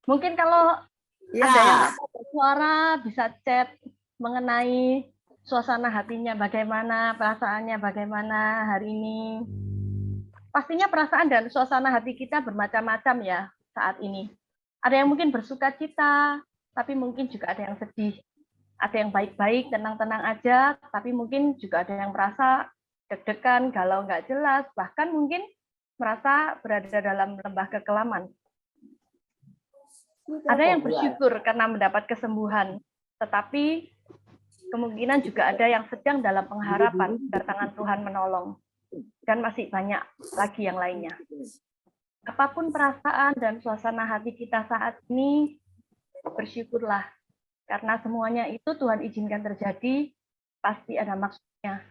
Mungkin kalau Ya, ada yang suara bisa chat mengenai suasana hatinya bagaimana, perasaannya bagaimana hari ini. Pastinya perasaan dan suasana hati kita bermacam-macam ya saat ini. Ada yang mungkin bersuka cita, tapi mungkin juga ada yang sedih. Ada yang baik-baik, tenang-tenang aja, tapi mungkin juga ada yang merasa deg-degan, galau nggak jelas, bahkan mungkin merasa berada dalam lembah kekelaman. Ada yang bersyukur karena mendapat kesembuhan, tetapi kemungkinan juga ada yang sedang dalam pengharapan kedatangan Tuhan menolong. Dan masih banyak lagi yang lainnya. Apapun perasaan dan suasana hati kita saat ini, bersyukurlah. Karena semuanya itu Tuhan izinkan terjadi, pasti ada maksudnya.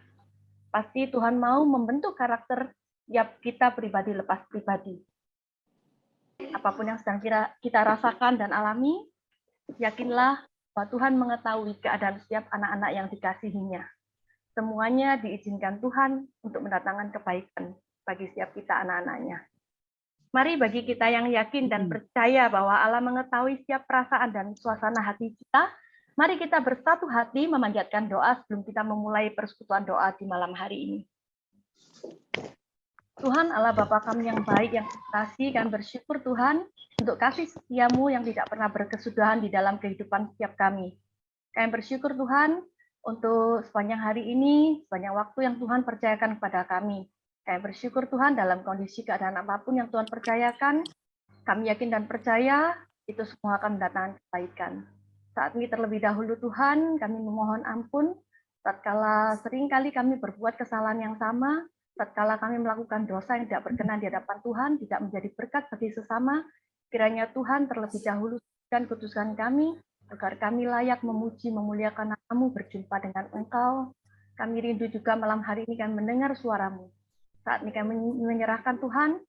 Pasti Tuhan mau membentuk karakter tiap kita pribadi lepas pribadi. Apapun yang sedang kita rasakan dan alami, yakinlah bahwa Tuhan mengetahui keadaan setiap anak-anak yang dikasihinya. Semuanya diizinkan Tuhan untuk mendatangkan kebaikan bagi setiap kita anak-anaknya. Mari bagi kita yang yakin dan percaya bahwa Allah mengetahui setiap perasaan dan suasana hati kita, mari kita bersatu hati memanjatkan doa sebelum kita memulai persekutuan doa di malam hari ini. Tuhan Allah Bapa kami yang baik, yang kasih, kami bersyukur Tuhan untuk kasih setiamu yang tidak pernah berkesudahan di dalam kehidupan setiap kami. Kami bersyukur Tuhan untuk sepanjang hari ini, sepanjang waktu yang Tuhan percayakan kepada kami. Kami bersyukur Tuhan dalam kondisi keadaan apapun yang Tuhan percayakan, kami yakin dan percaya itu semua akan mendatangkan kebaikan. Saat ini terlebih dahulu Tuhan, kami memohon ampun, tatkala seringkali kami berbuat kesalahan yang sama, tatkala kami melakukan dosa yang tidak berkenan di hadapan Tuhan, tidak menjadi berkat bagi sesama, kiranya Tuhan terlebih dahulu dan kuduskan kami, agar kami layak memuji, memuliakan nama-Mu, berjumpa dengan Engkau. Kami rindu juga malam hari ini kami mendengar suara-Mu. Saat ini kami menyerahkan Tuhan,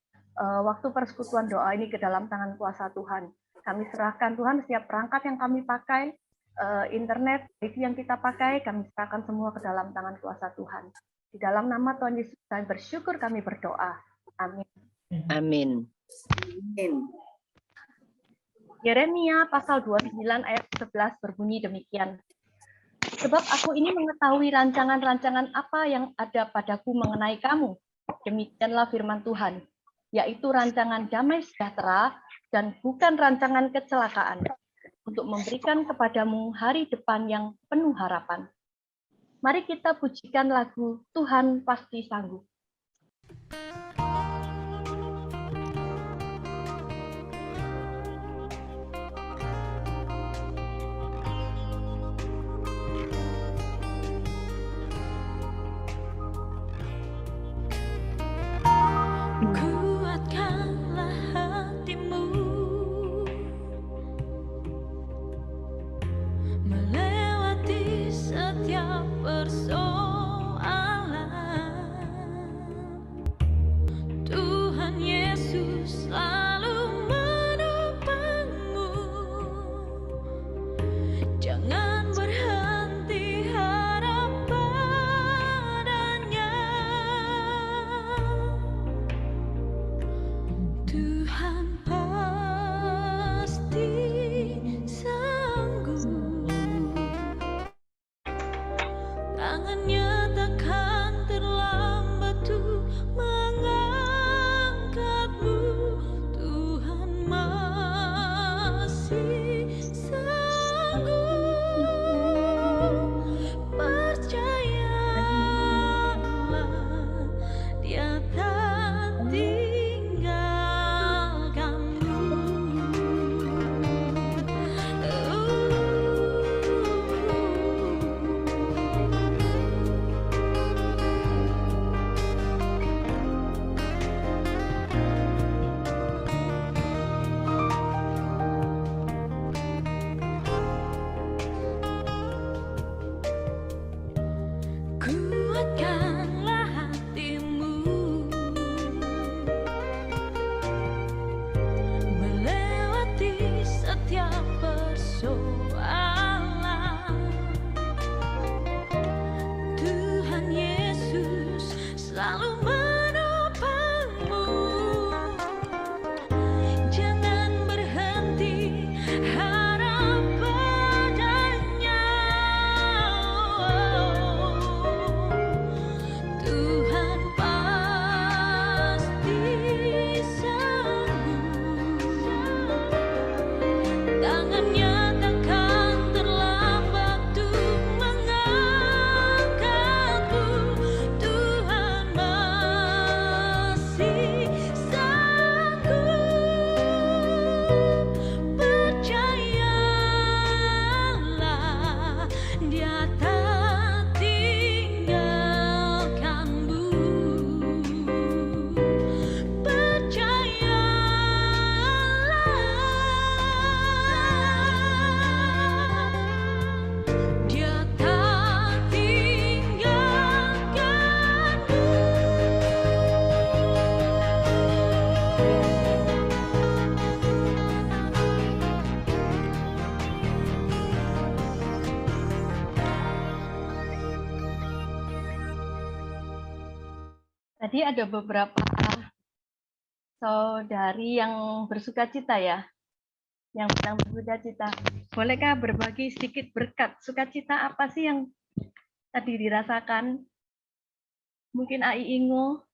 waktu persekutuan doa ini ke dalam tangan kuasa Tuhan. Kami serahkan Tuhan setiap perangkat yang kami pakai, internet, TV yang kita pakai, kami serahkan semua ke dalam tangan kuasa Tuhan. Di dalam nama Tuhan Yesus kami bersyukur, kami berdoa. Amin. Amin. Yeremia pasal 29 ayat 11 berbunyi demikian. Sebab aku ini mengetahui rancangan-rancangan apa yang ada padaku mengenai kamu. Demikianlah firman Tuhan, yaitu rancangan damai sejahtera dan bukan rancangan kecelakaan, untuk memberikan kepadamu hari depan yang penuh harapan. Mari kita pujikan lagu Tuhan Pasti Sanggup. Kuatkanlah hatimu melewati setiap persoalan. tadi ada beberapa saudari yang bersukacita ya, yang sedang bersukacita. Bolehkah berbagi sedikit berkat sukacita apa sih yang tadi dirasakan? Mungkin Ai Ingo,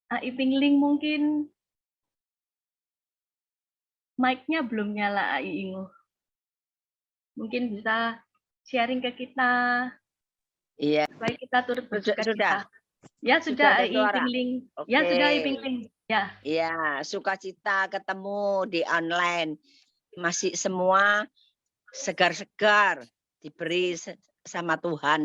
Ai Pingling mungkin mic-nya belum nyala Ai Ingo. Mungkin bisa sharing ke kita. Iya. Supaya kita turut bersukacita. Sudah. Ya sudah ada Ai suara. Pingling. Oke. Ya sudah Ai Pingling. Ya. Iya, sukacita ketemu di online. Masih semua segar-segar, diberi sama Tuhan,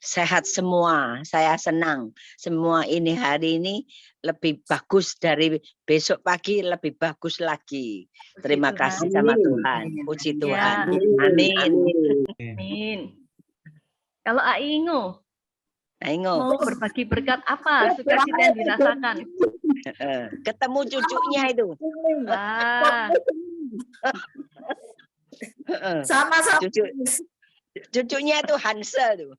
sehat semua. Saya senang. Semua ini hari ini lebih bagus dari besok pagi, lebih bagus lagi. Terima kasih sama Tuhan. Puji Tuhan. Amin. Amin. Kalau Ai Ingo, mau Ingo. berbagi berkat apa sukacita yang dirasakan? Ketemu cucunya itu. Wah. Sama-sama. Cucunya itu Hansel tuh.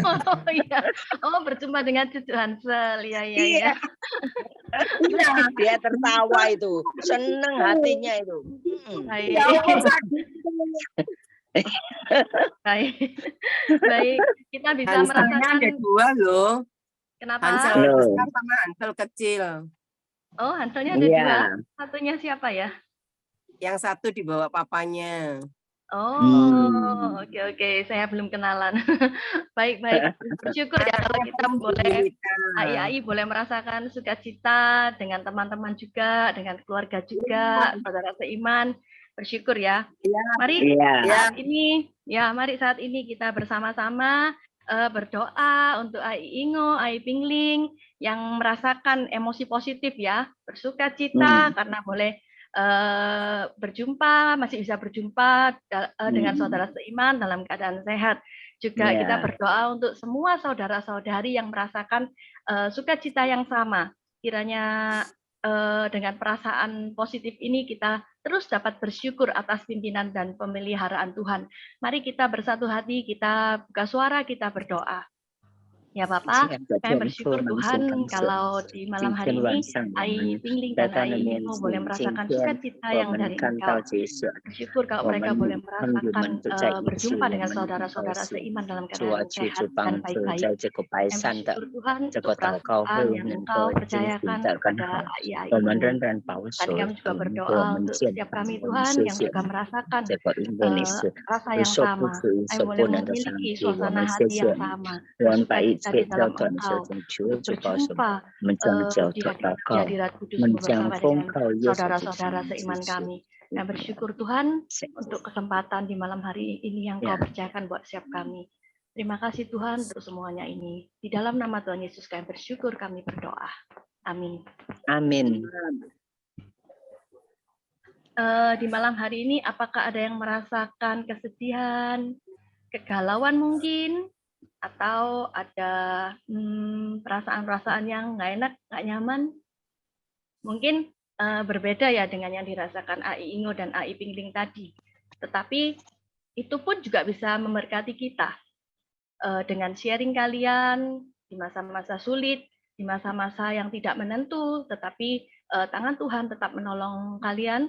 Oh iya. Oh, berjumpa dengan cucu Hansel. Iya. Dia tertawa itu. Seneng hatinya itu. Baik. Baik. Kita bisa merasakan. Ada dua loh. Kenapa? Hansel besar sama Hansel kecil. Oh, Hanselnya ada dua. Satunya siapa ya? Yang satu dibawa papanya. Oh, oke. Saya belum kenalan. Baik. Bersyukur ya kalau kita boleh, Ai boleh merasakan sukacita dengan teman-teman juga, dengan keluarga juga, saudara seiman. Bersyukur ya. Mari saat ini kita bersama-sama berdoa untuk Ai Ingo, Ai Pingling yang merasakan emosi positif ya, bersukacita karena boleh masih bisa berjumpa dengan saudara seiman dalam keadaan sehat. Juga kita berdoa untuk semua saudara-saudari yang merasakan sukacita yang sama. Kiranya dengan perasaan positif ini kita terus dapat bersyukur atas pimpinan dan pemeliharaan Tuhan. Mari kita bersatu hati, kita buka suara, kita berdoa. Ya Bapak, saya bersyukur Tuhan kalau di malam hari ini Ai Pingling dan Ai Ingo boleh merasakan sukacita yang dari Engkau. Bersyukur kalau mereka boleh merasakan berjumpa dengan saudara-saudara seiman dalam keadaan sehat dan baik-baik. Dan bersyukur Tuhan untuk perasaan yang Engkau percayakan kepada Ai Ingo. Tadi kami juga berdoa untuk setiap kami Tuhan yang juga merasakan rasa yang sama. Ai boleh memiliki suasana hati yang sama. Bersuka di dalam Engkau, untuk berjumpa di hadirat kudus bersama dengan saudara-saudara seiman kami. Yang bersyukur Tuhan untuk kesempatan di malam hari ini yang Kau percayakan buat setiap kami. Terima kasih Tuhan untuk semuanya ini. Di dalam nama Tuhan Yesus kami bersyukur, kami berdoa. Amin. Amin. Di malam hari ini apakah ada yang merasakan kesedihan, kegalauan mungkin? Atau ada perasaan-perasaan yang nggak enak, nggak nyaman, mungkin berbeda ya dengan yang dirasakan Ai Ingo dan Ai Pingling tadi. Tetapi itu pun juga bisa memberkati kita dengan sharing kalian di masa-masa sulit, di masa-masa yang tidak menentu, tetapi tangan Tuhan tetap menolong kalian.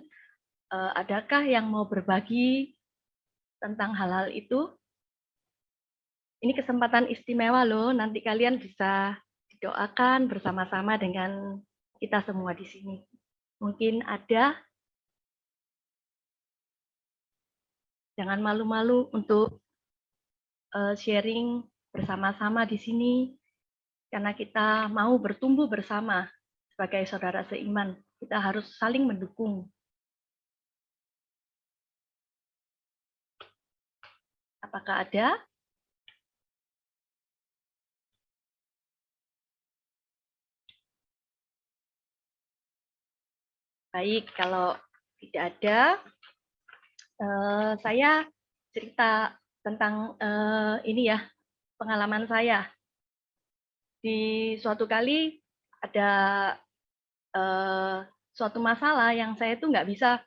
Adakah yang mau berbagi tentang hal-hal itu? Ini kesempatan istimewa loh, nanti kalian bisa didoakan bersama-sama dengan kita semua di sini. Mungkin ada, jangan malu-malu untuk sharing bersama-sama di sini, karena kita mau bertumbuh bersama sebagai saudara seiman. Kita harus saling mendukung. Apakah ada? Baik, kalau tidak ada, saya cerita tentang ini ya, pengalaman saya. Di suatu kali ada suatu masalah yang saya tuh nggak bisa,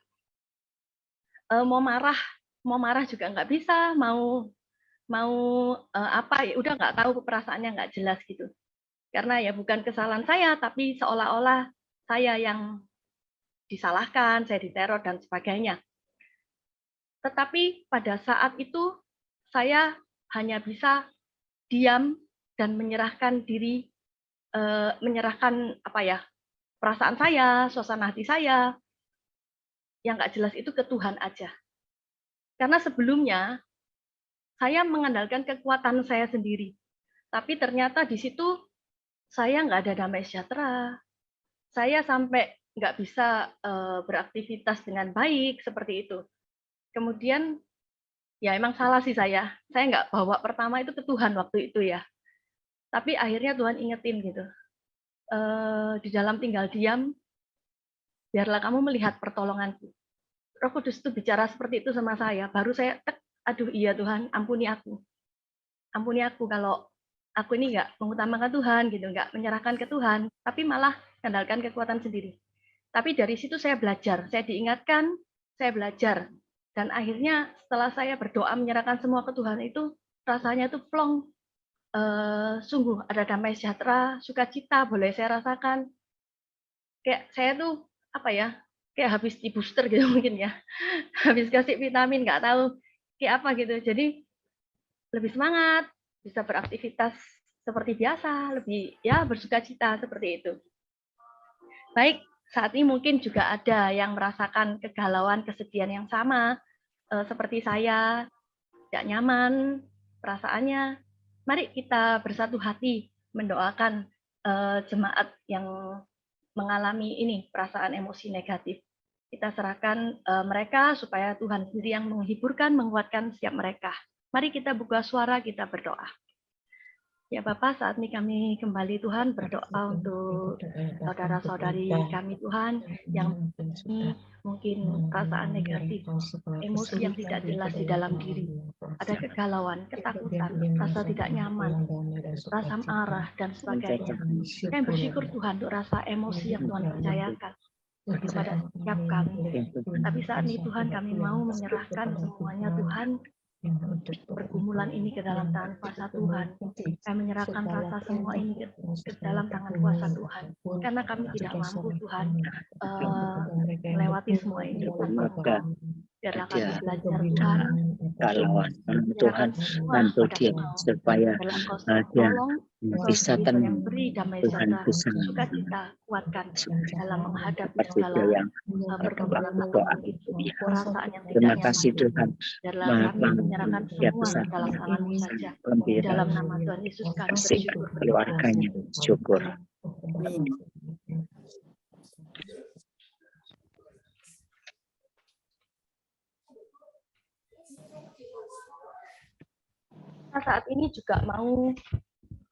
mau marah juga nggak bisa, mau apa ya, udah nggak tahu perasaannya, nggak jelas gitu. Karena ya bukan kesalahan saya, tapi seolah-olah saya yang disalahkan, saya diteror dan sebagainya. Tetapi pada saat itu saya hanya bisa diam dan menyerahkan diri, menyerahkan perasaan saya, suasana hati saya yang nggak jelas itu ke Tuhan aja. Karena sebelumnya saya mengandalkan kekuatan saya sendiri, tapi ternyata di situ saya nggak ada damai sejahtera. Saya sampai nggak bisa beraktivitas dengan baik seperti itu. Kemudian ya emang salah sih saya nggak bawa pertama itu ke Tuhan waktu itu ya. Tapi akhirnya Tuhan ingetin gitu, di dalam tinggal diam, biarlah kamu melihat pertolonganku. Roh Kudus itu bicara seperti itu sama saya, baru saya, aduh iya Tuhan, ampuni aku kalau aku ini nggak mengutamakan Tuhan gitu, nggak menyerahkan ke Tuhan, tapi malah mengandalkan kekuatan sendiri. Tapi dari situ saya belajar, saya diingatkan, saya belajar, dan akhirnya setelah saya berdoa menyerahkan semua ke Tuhan itu rasanya itu plong, sungguh ada damai sejahtera, sukacita boleh saya rasakan. Kayak saya tuh kayak habis di booster gitu mungkin ya, habis kasih vitamin nggak tahu kayak apa gitu. Jadi lebih semangat, bisa beraktivitas seperti biasa, lebih ya bersukacita seperti itu. Baik, saat ini mungkin juga ada yang merasakan kegalauan, kesedihan yang sama seperti saya, tidak nyaman perasaannya. Mari kita bersatu hati mendoakan jemaat yang mengalami ini perasaan emosi negatif. Kita serahkan mereka supaya Tuhan sendiri yang menghiburkan, menguatkan setiap mereka. Mari kita buka suara, kita berdoa. Ya Bapak, saat ini kami kembali Tuhan berdoa untuk saudara-saudari kami Tuhan yang mungkin perasaan negatif, emosi yang tidak jelas di dalam diri. Ada kegalauan, ketakutan, rasa tidak nyaman, rasa marah, dan sebagainya. Kami bersyukur Tuhan untuk rasa emosi yang Tuhan percayakan kepada setiap kami. Tapi saat ini Tuhan kami mau menyerahkan semuanya Tuhan, pergumulan ini ke dalam tangan kuasa Tuhan. Kami menyerahkan rasa semua ini ke dalam tangan kuasa Tuhan. Karena kami tidak mampu Tuhan melewati semua ini tanpa Engkau. Biarlah kami belajar Tuhan, Kalauan Tuhan bantu dia supaya dia bisa tenang. Tuhan bisa sukacita, kuatkan dalam menghadapi seperti segala dia yang pergumulan doa itu, perasaan yang tidak terima nyaman. kasih Tuhan. Biarlah kami menyerahkan Dia semua bisa ke dalam tangan-Mu saja. Di gembira dalam nama Tuhan Yesus kami kasih bersyukur. keluarganya syukur. Kita saat ini juga mau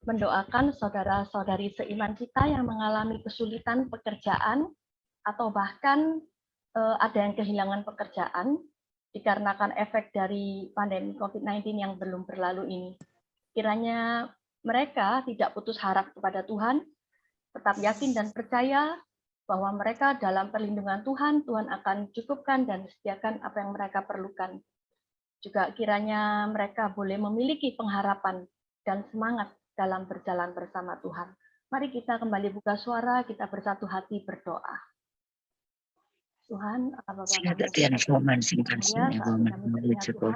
mendoakan saudara-saudari seiman kita yang mengalami kesulitan pekerjaan atau bahkan ada yang kehilangan pekerjaan dikarenakan efek dari pandemi COVID-19 yang belum berlalu ini. Kiranya mereka tidak putus harap kepada Tuhan, tetap yakin dan percaya bahwa mereka dalam perlindungan Tuhan, Tuhan akan cukupkan dan sediakan apa yang mereka perlukan. Juga kiranya mereka boleh memiliki pengharapan dan semangat dalam berjalan bersama Tuhan. Mari kita kembali buka suara, kita bersatu hati berdoa. Tuhan, apa Sehingga dia informasi singkat sini menuju ke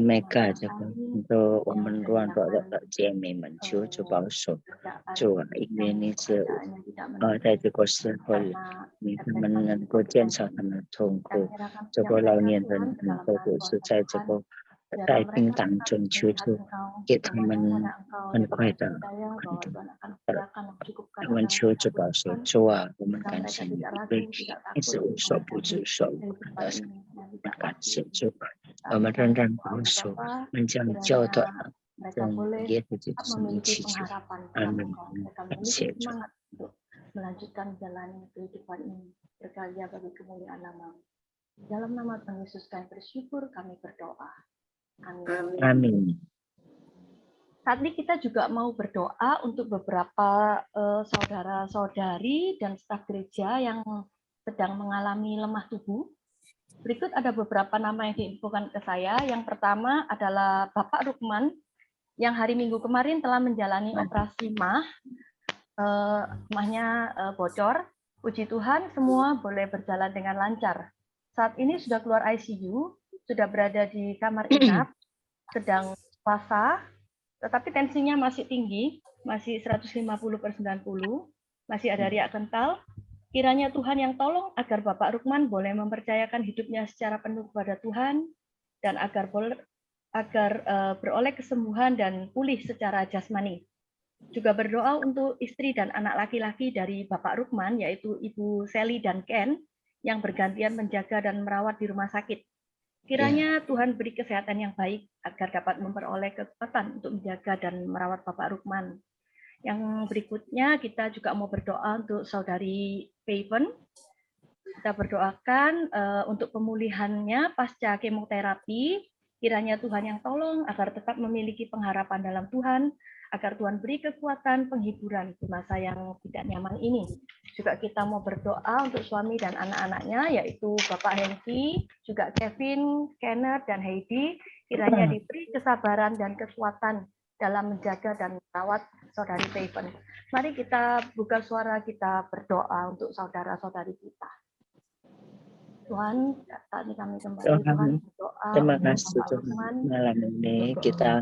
mega untuk meneruan untuk Jamie mencu coba usut coba ini se ada di kosel pol mình có trên sao thành thùng của coba lawan dan untuk susah coba tại tinh tặng chuẩn chú chú kita mình quay trở mình chưa coba usut coba mình kan sini itu usut puju usut kan sini mình rendang usut menjauh tuh mereka boleh memiliki pengharapan dalam Amin. Engkau. Mereka memiliki semangat untuk melanjutkan jalan kehidupan ini berkarya bagi kemuliaan nama. Dalam nama Tuhan Yesus kami bersyukur, kami berdoa. Amin. Amin. Saat ini kita juga mau berdoa untuk beberapa saudara-saudari dan staf gereja yang sedang mengalami lemah tubuh. Berikut ada beberapa nama yang diinfokan ke saya. Yang pertama adalah Bapak Rukman yang hari Minggu kemarin telah menjalani operasi mahnya bocor. Puji Tuhan, semua boleh berjalan dengan lancar. Saat ini sudah keluar ICU, sudah berada di kamar inap, sedang puasa, tetapi tensinya masih tinggi, masih 150/90, masih ada riak kental. Kiranya Tuhan yang tolong agar Bapak Rukman boleh mempercayakan hidupnya secara penuh kepada Tuhan, dan agar beroleh kesembuhan dan pulih secara jasmani. Juga berdoa untuk istri dan anak laki-laki dari Bapak Rukman, yaitu Ibu Sally dan Ken, yang bergantian menjaga dan merawat di rumah sakit. Kiranya Tuhan beri kesehatan yang baik agar dapat memperoleh kekuatan untuk menjaga dan merawat Bapak Rukman. Yang berikutnya kita juga mau berdoa untuk Saudari Paven. Kita berdoakan untuk pemulihannya pasca kemoterapi. Kiranya Tuhan yang tolong agar tetap memiliki pengharapan dalam Tuhan, agar Tuhan beri kekuatan penghiburan di masa yang tidak nyaman ini. Juga kita mau berdoa untuk suami dan anak-anaknya, yaitu Bapak Hengki, juga Kevin, Kenneth, dan Heidi. Kiranya diberi kesabaran dan kekuatan dalam menjaga dan merawat Saudari Paven. Mari kita buka suara, kita berdoa untuk saudara-saudari kita. Tuhan, saat ini kami kembali Tuhan berdoa. Terima kasih Tuhan. Malam ini kita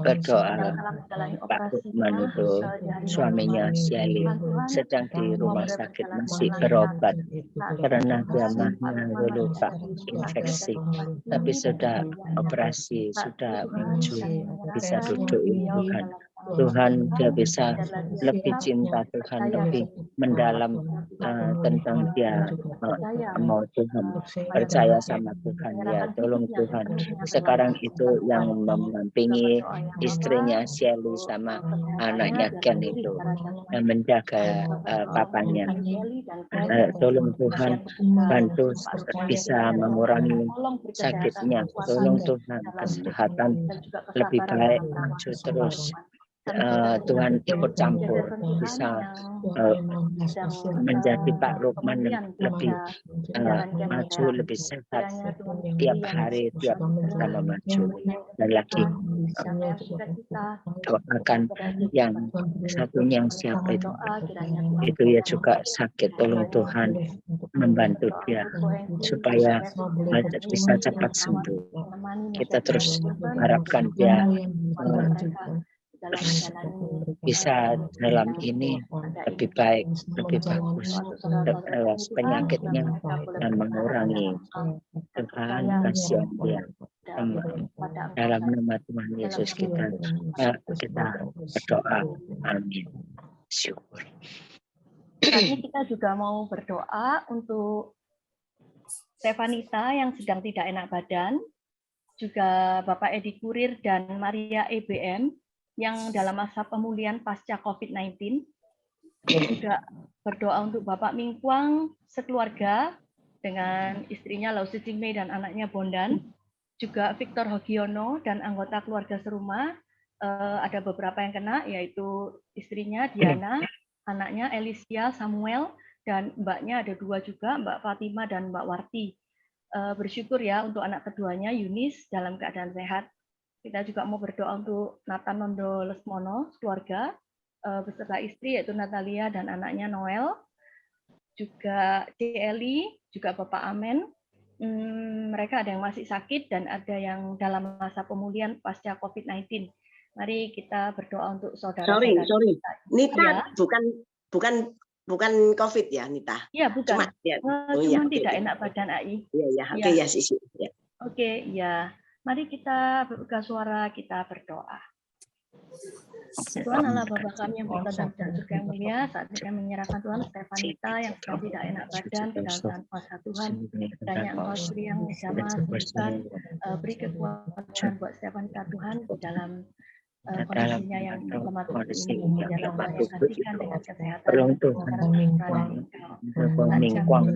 berdoa Pak Rukman itu suaminya Sally sedang di rumah sakit masih berobat karena dia dulu Pak infeksi, tapi sudah operasi, sudah maju, bisa duduk Tuhan. Tuhan dia bisa lebih cinta Tuhan, lebih mendalam tentang dia mau Tuhan, percaya sama Tuhan ya. Tolong Tuhan sekarang itu yang mendampingi istrinya Sally sama anaknya Ken itu yang menjaga papanya. Tolong Tuhan bantu bisa mengurangi sakitnya. Tolong Tuhan kesehatan lebih baik, maju terus. Tuhan ikut campur, bisa menjadi Pak Rukman lebih maju, lebih sehat tiap hari, tiap sama maju. Dan lagi doakan yang satunya yang siapa itu ya juga sakit. Tolong Tuhan membantu dia supaya bisa cepat sembuh. Kita terus harapkan dia bisa dalam ini lebih baik, lebih bagus, penyakitnya dan mengurangi. Tuhan kasihan dia. Dalam nama Tuhan Yesus kita berdoa. Amin. Syukur. Tadi kita juga mau berdoa untuk Stefanita yang sedang tidak enak badan, juga Bapak Edi Kurir dan Maria EBM yang dalam masa pemulihan pasca COVID-19. Juga berdoa untuk Bapak Mingkwang sekeluarga dengan istrinya Lau Sijingmei dan anaknya Bondan. Juga Victor Hogiono dan anggota keluarga serumah. Ada beberapa yang kena, yaitu istrinya Diana, anaknya Alicia Samuel, dan mbaknya ada 2 juga, Mbak Fatima dan Mbak Warti. Bersyukur ya untuk anak keduanya, Yunis, dalam keadaan sehat. Kita juga mau berdoa untuk Nathan Nondo Lesmono, keluarga, beserta istri yaitu Natalia dan anaknya Noel, juga Eli, juga Bapak Amen. Mereka ada yang masih sakit dan ada yang dalam masa pemulihan pasca COVID-19. Mari kita berdoa untuk saudara-saudara. Sorry. Nita ya. bukan COVID ya, Nita? Iya, bukan. Cuma tidak enak badan AI. Iya, oke ya, Sisi. Ya. Oke, ya. Mari kita buka suara, kita berdoa. Tuhan Allah Bapa kami yang berada di surga yang mulia, saat ini kami menyerahkan Tuhan Stefanita yang sedang tidak enak badan di dalam kuasa Tuhan. Kiranya Engkau beri yang jamah, beri kekuatan buat Stefanita Tuhan di dalam kondisinya yang lemah ini, dalam memperhatikan dengan kesehatan. Mingkwang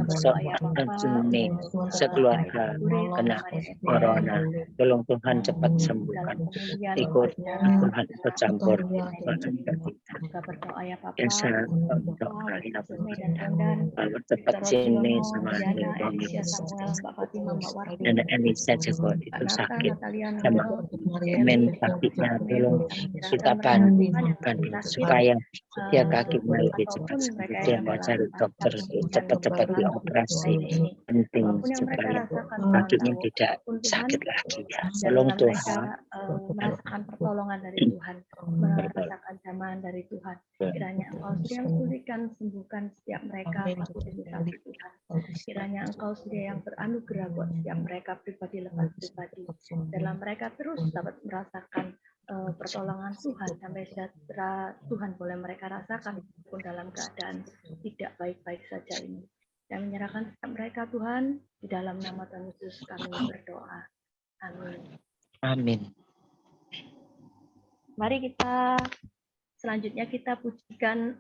sekeluarga kena corona. Tolong Tuhan cepat sembuhkan. Ikut Tuhan ikut campur. Cepat sini sama dan Elisa juga itu sakit sama men kakinya. Tolong kita bantu supaya dia kaki lebih cepat sembuh, dia mau cari dokter cepat-cepat dioperasi, penting supaya kakinya tidak sakit lagi ya. Tolong Tuhan, merasakan pertolongan dari Tuhan, merasakan jamahan dari Tuhan. Kiranya Engkau yang pulihkan, sembuhkan setiap mereka demi kasih Tuhan. Kiranya Engkau yang beranugerah buat setiap mereka pribadi lepas pribadi, dalam mereka terus dapat merasakan pertolongan Tuhan sampai sejahtera Tuhan boleh mereka rasakan pun dalam keadaan tidak baik-baik saja ini. Kami menyerahkan setiap mereka Tuhan, di dalam nama Tuhan Yesus kami berdoa. Amin. amin. Mari kita selanjutnya kita pujikan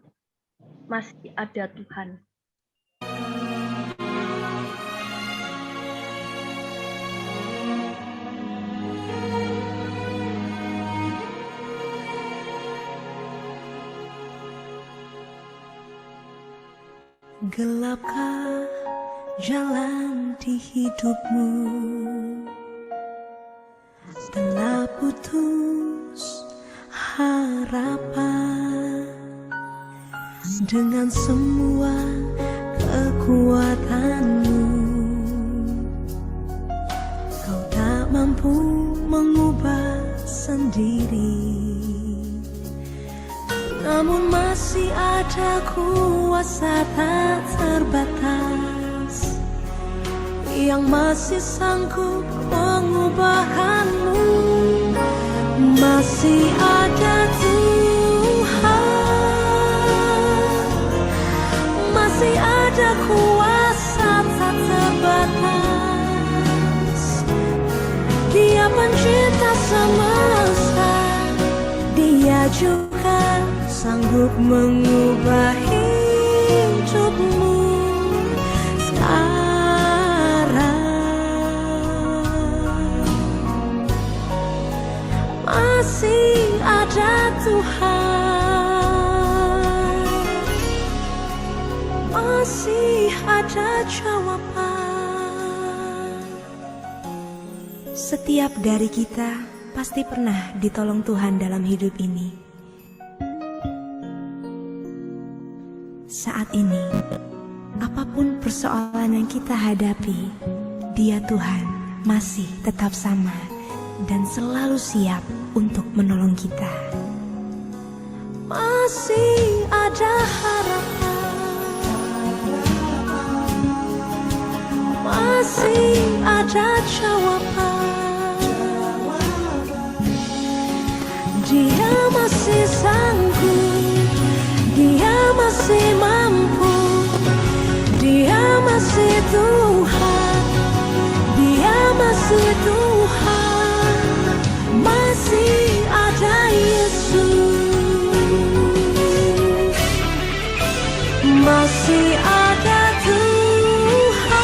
Masih Ada Tuhan. Gelapkah jalan di hidupmu? Telah putus harapan dengan semua kekuatanmu. Kau tak mampu mengubah sendiri, namun masih ada kuasa tak terbatas yang masih sanggup mengubahkanmu. Masih ada Tuhan, masih ada kuasa tak terbatas. Dia pencipta semesta, Dia juga sanggup mengubah hidupmu sekarang. Masih ada Tuhan, masih ada jawaban. Setiap dari kita pasti pernah ditolong Tuhan dalam hidup ini. Saat ini, apapun persoalan yang kita hadapi, Dia Tuhan masih tetap sama dan selalu siap untuk menolong kita. Masih ada harapan, masih ada jawaban. Dia masih sanggup, Dia masih mampu, Dia masih Tuhan, Dia masih Tuhan, masih ada Yesus, masih ada Tuhan,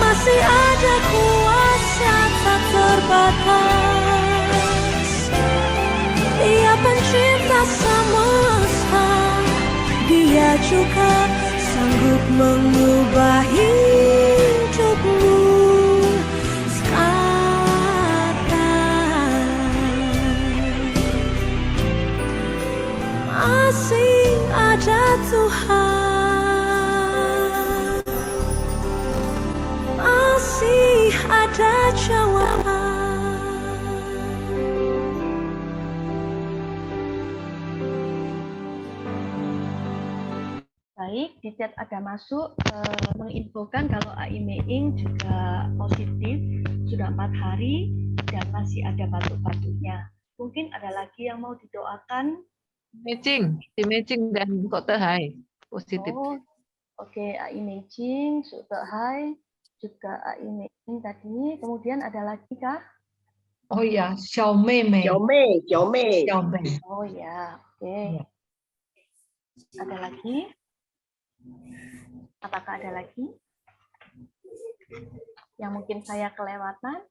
masih ada kuasa tak terbatas. Dia pencipta semesta, Dia juga sanggup mengubah hidupmu sekarang. Masih ada Tuhan, masih ada jawaban. Baik, di chat ada masuk menginfokan kalau AI Meing juga positif sudah 4 hari dan masih ada batuk-batuknya. Mungkin ada lagi yang mau didoakan? Si Mecing dan Dr. Hai positif. Oh, oke, AI Meing, Dr. Hai, juga AI Meing tadi. Kemudian ada lagi kah? Oh ya, Xiaomei. Xiaomei. Oh ya, oke. Ada lagi? Apakah ada lagi yang mungkin saya kelewatan?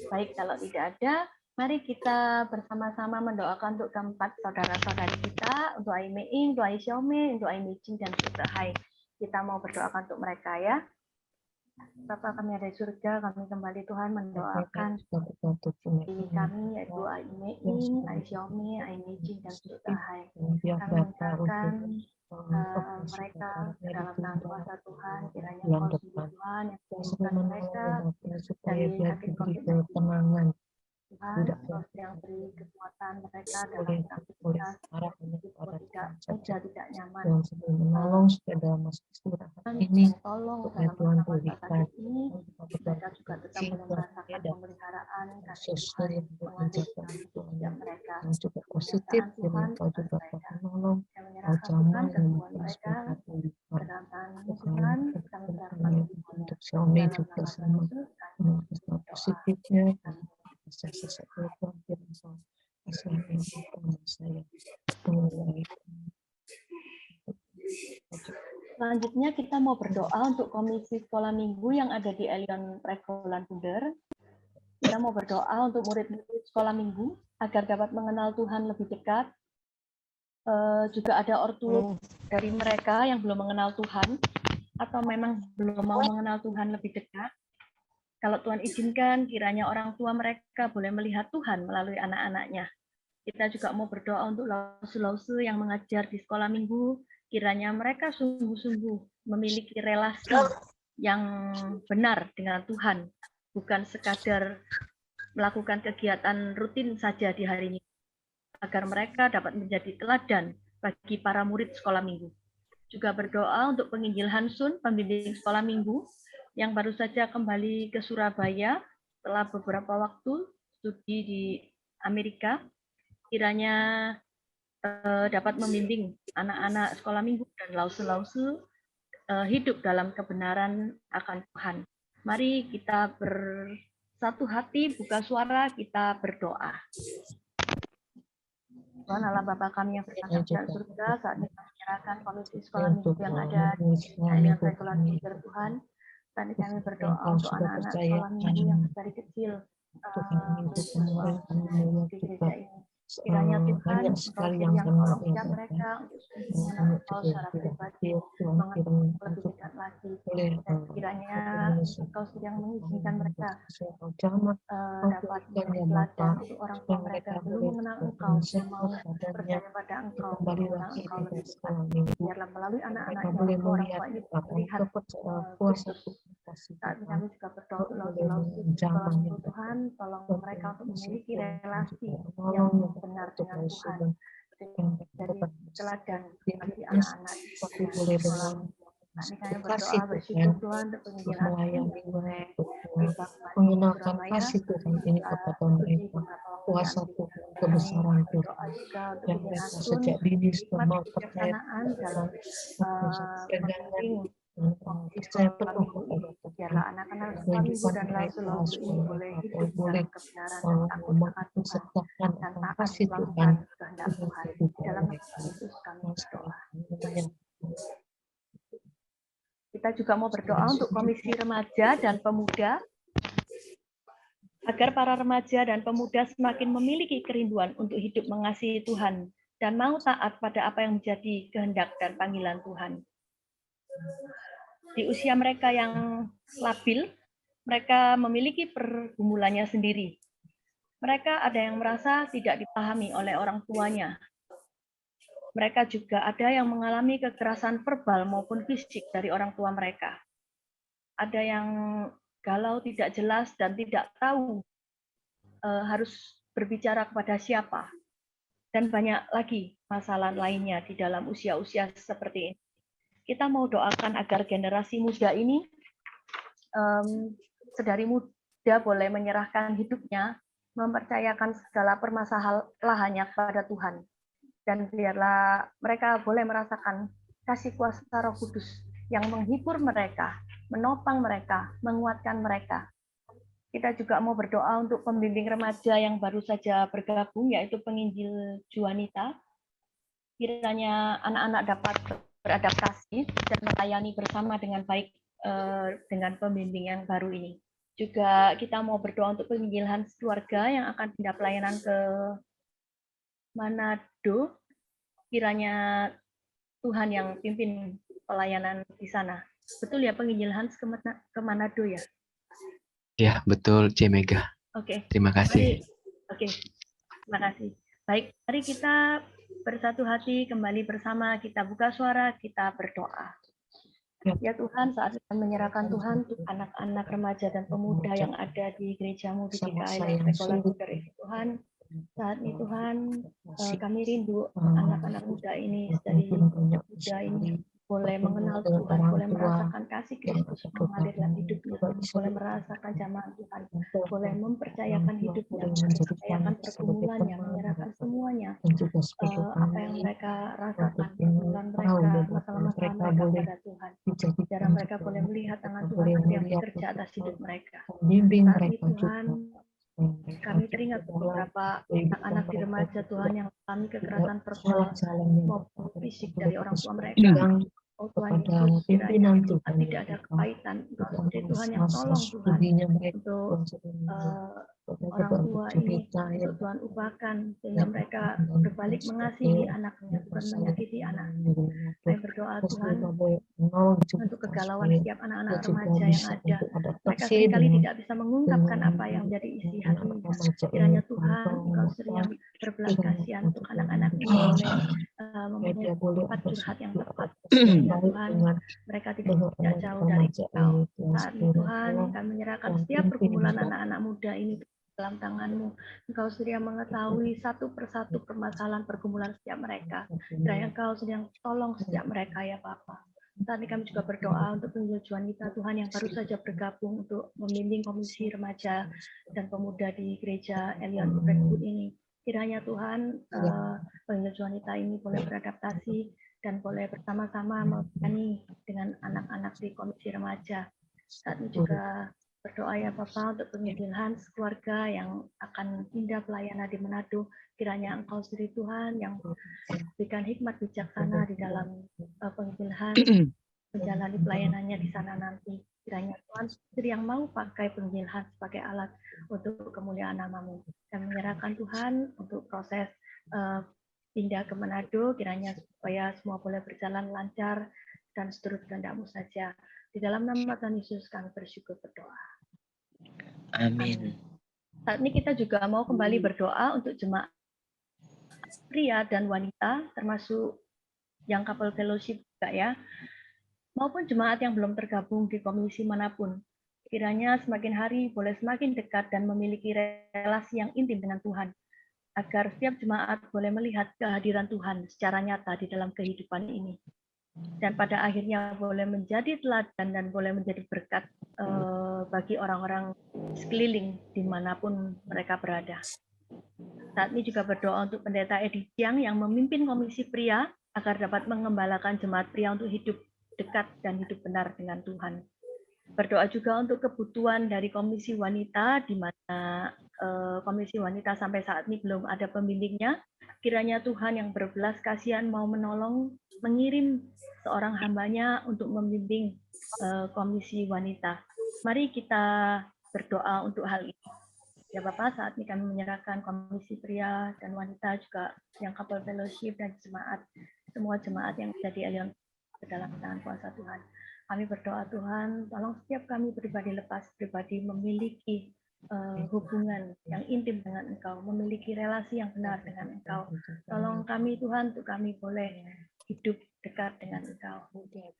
Baik, kalau tidak ada, mari kita bersama-sama mendoakan untuk keempat saudara-saudari kita, untuk Ai Meing, untuk Ai Xiaomei, untuk Ai Meijing, dan Dr. Hai. Kita mau berdoakan untuk mereka ya. Bapa kami ada di surga, kami kembali Tuhan mendoakan diri kami, yaitu Aimeing, Aisyami, Aimijin, dan Sudahai. Kami menyerahkan mereka dalam tangan kuasa Tuhan, kiranya Engkau sungguh Tuhan yang sembuhkan mereka dari sakit COVID-19. Tuhan, Engkau sedang beri kekuatan mereka dalam beraktivitas, meskipun tidak mudah, tidak nyaman. menolong supaya dalam masa istirahat ini Tolong supaya dalam Tuhan masa sakit ini, berikan mereka juga tetap boleh merasakan pemeliharaan kasih sosial Tuhan yang mengalir menjaga dalam Tuhan setiap mereka. yang juga positif Kebijaksanaan dan Tuhan Engkau atas juga mereka. dapat menolong Saya menyerahkan zaman Tuhan yang kesembuhan mungkin mereka sudah pulihkan dalam tangan-Mu Tuhan Tuhan, kami serahkan semuanya. untuk Xiaomi Dalam juga nama sama Tuhan Yesus, kami menunjukkan berdoa. positifnya dan sesuatu Tuhan firman kasih yang pertama saya mengenai Selanjutnya kita mau berdoa untuk komisi sekolah minggu yang ada di Elion Pregolan Bunder. Kita mau berdoa untuk murid-murid sekolah minggu agar dapat mengenal Tuhan lebih dekat. Juga ada ortu dari mereka yang belum mengenal Tuhan atau memang belum mau mengenal Tuhan lebih dekat. Kalau Tuhan izinkan, kiranya orang tua mereka boleh melihat Tuhan melalui anak-anaknya. Kita juga mau berdoa untuk lausu-lausu yang mengajar di sekolah minggu, kiranya mereka sungguh-sungguh memiliki relasi yang benar dengan Tuhan, bukan sekadar melakukan kegiatan rutin saja di hari Minggu, agar mereka dapat menjadi teladan bagi para murid sekolah minggu. Juga berdoa untuk penginjil Hansun, pembimbing sekolah minggu, yang baru saja kembali ke Surabaya setelah beberapa waktu studi di Amerika. Kiranya dapat membimbing anak-anak sekolah minggu dan lausu-lausu hidup dalam kebenaran akan Tuhan. Mari kita bersatu hati, buka suara, kita berdoa. Tuhan Allah Bapa kami yang berkata di surga, saat ini kami menyerahkan komisi sekolah minggu yang ada di Elion Pregolan Bunder Tuhan. Saat ini kami berdoa untuk anak-anak sekolah minggu yang dari kecil di gereja ini. Kiranya Tuhan, banyak sekali yang tolong kenal setiap mereka untuk mengenal Engkau secara pribadi, mengenal lebih dekat lagi. Dan kiranya Engkau sedang mengizinkan mereka dapat menjadi teladan untuk orang tua mereka yang belum mengenal Engkau, yang mau percaya pada Engkau, mengenal Engkau lebih dekat. Biarlah melalui anak-anaknya, Engkau orang tua ini melihat Kristus. Saat ini kami juga berdoa untuk lausu-lausu di sekolah minggu Tuhan, tolong mereka untuk memiliki relasi yang benar dengan Tuhan, dari teladan bagi anak-anak di sekolah. Nah, ini kami berdoa bersyukur Tuhan untuk penginjil Hansun yang boleh mengenalkan kasih Tuhan ini kepada mereka, kuasa Tuhan, kebesaran Tuhan, yang mereka sejak dini sudah mau percaya dalam membimbing percaya penuh kepada biarlah anak-anak sekolah minggu dan lausu-lausu ini boleh hidup dalam kebenaran dan takut akan Tuhan dan taat melakukan kehendak Tuhan. Dalam nama Yesus kami berdoa. Kita juga mau berdoa untuk komisi remaja dan pemuda, agar para remaja dan pemuda semakin memiliki kerinduan untuk hidup mengasihi Tuhan dan mau taat pada apa yang menjadi kehendak dan panggilan Tuhan. Di usia mereka yang labil, mereka memiliki pergumulannya sendiri. Mereka ada yang merasa tidak dipahami oleh orang tuanya. Mereka juga ada yang mengalami kekerasan verbal maupun fisik dari orang tua mereka. Ada yang galau, tidak jelas, dan tidak tahu harus berbicara kepada siapa. Dan banyak lagi masalah lainnya di dalam usia-usia seperti ini. Kita mau doakan agar generasi muda ini sedari muda boleh menyerahkan hidupnya, mempercayakan segala permasalahannya kepada Tuhan. Dan biarlah mereka boleh merasakan kasih kuasa Roh Kudus yang menghibur mereka, menopang mereka, menguatkan mereka. Kita juga mau berdoa untuk pembimbing remaja yang baru saja bergabung, yaitu penginjil Juanita. Kiranya anak-anak dapat beradaptasi dan melayani bersama dengan baik dengan pembimbing yang baru ini. Juga kita mau berdoa untuk penginjil Hans keluarga yang akan pindah pelayanan ke Manado. Kiranya Tuhan yang pimpin pelayanan di sana. Betul ya, penginjil Hans ke Manado ya? Ya, betul, C Mega. Oke. Terima kasih. Oke, terima kasih. Baik, mari kita bersatu hati kembali bersama, kita buka suara, kita berdoa. Ya Tuhan, saat kita menyerahkan Tuhan untuk anak-anak remaja dan pemuda yang ada di gerejamu di GKI Sekolah Kudus Tuhan. Saat ini Tuhan, kami rindu anak-anak muda ini dari muda ini boleh mengenal Tuhan, boleh merasakan kasih Kristus mengalir dalam hidupnya, boleh merasakan jamaah Tuhan, boleh mempercayakan hidupnya, mempercayakan pergumulannya, menyerahkan semuanya, apa yang mereka rasakan, pergumulan mereka, masalah-masalah mereka pada Tuhan. Biar mereka boleh melihat tangan Tuhan yang bekerja atas hidup mereka. Saat ini Tuhan, kami teringat beberapa anak-anak di remaja Tuhan yang alami kekerasan verbal maupun fisik dari orang tua mereka. Oh Tuhan Yesus, kiranya Tuhan tidak ada kepaitan. Engkau sendiri Tuhan yang tolong Tuhan untuk orang tua ini, untuk Tuhan ubahkan sehingga mereka berbalik mengasihi anaknya, bukan menyakiti anaknya. Kami berdoa Tuhan untuk kegalauan setiap anak-anak remaja yang ada. Mereka seringkali tidak bisa mengungkapkan apa yang menjadi isi hatinya. Kiranya Tuhan, Engkau sendiri yang berbelas kasihan untuk anak-anak ini boleh mempunyai tempat curhat yang tepat. Sehingga Tuhan, mereka tidak jauh dari Engkau. Saat ini Tuhan, kami menyerahkan setiap pergumulan anak-anak muda ini dalam tangan-Mu. Engkau sendiri yang mengetahui satu persatu permasalahan pergumulan setiap mereka. Kiranya Engkau sendiri yang tolong setiap mereka ya Bapa. Saat ini kami juga berdoa untuk penginjil Juanita Tuhan yang baru saja bergabung untuk membimbing komisi remaja dan pemuda di gereja Elion Redwood ini. Kiranya Tuhan, penginjil Juanita ini boleh beradaptasi dan boleh bersama-sama melayani dengan anak-anak di komisi remaja. Saat ini juga berdoa ya Bapak untuk penginjil Hans, keluarga yang akan pindah pelayanan di Manado. Kiranya Engkau sendiri Tuhan yang berikan hikmat bijaksana di dalam penginjil Hans menjalani pelayanannya di sana nanti. Kiranya Tuhan sendiri yang mau pakai penginjil Hans sebagai alat untuk kemuliaan nama-Mu. Dan menyerahkan Tuhan untuk proses pindah ke Manado, kiranya supaya semua boleh berjalan lancar dan seturut kehendak-Mu saja. Di dalam nama Tuhan Yesus kami bersyukur berdoa. Amin. Saat ini kita juga mau kembali berdoa untuk jemaat pria dan wanita, termasuk yang couple fellowship juga ya, maupun jemaat yang belum tergabung di komisi manapun. Kiranya semakin hari boleh semakin dekat dan memiliki relasi yang intim dengan Tuhan, agar setiap jemaat boleh melihat kehadiran Tuhan secara nyata di dalam kehidupan ini. Dan pada akhirnya boleh menjadi teladan dan boleh menjadi berkat bagi orang-orang sekeliling dimanapun mereka berada. Saat ini juga berdoa untuk Pendeta Edi Jiang yang memimpin komisi pria agar dapat mengembalakan jemaat pria untuk hidup dekat dan hidup benar dengan Tuhan. Berdoa juga untuk kebutuhan dari komisi wanita, di mana komisi wanita sampai saat ini belum ada pembimbingnya. Kiranya Tuhan yang berbelas kasihan mau menolong, mengirim seorang hambanya untuk membimbing komisi wanita. Mari kita berdoa untuk hal ini. Ya Bapak, saat ini kami menyerahkan komisi pria dan wanita juga yang couple fellowship dan jemaat, semua jemaat yang jadi Elion ke dalam tangan kuasa Tuhan. Kami berdoa Tuhan, tolong setiap kami pribadi lepas pribadi memiliki hubungan yang intim dengan Engkau, memiliki relasi yang benar dengan Engkau. Tolong kami Tuhan, untuk kami boleh hidup dekat dengan Engkau.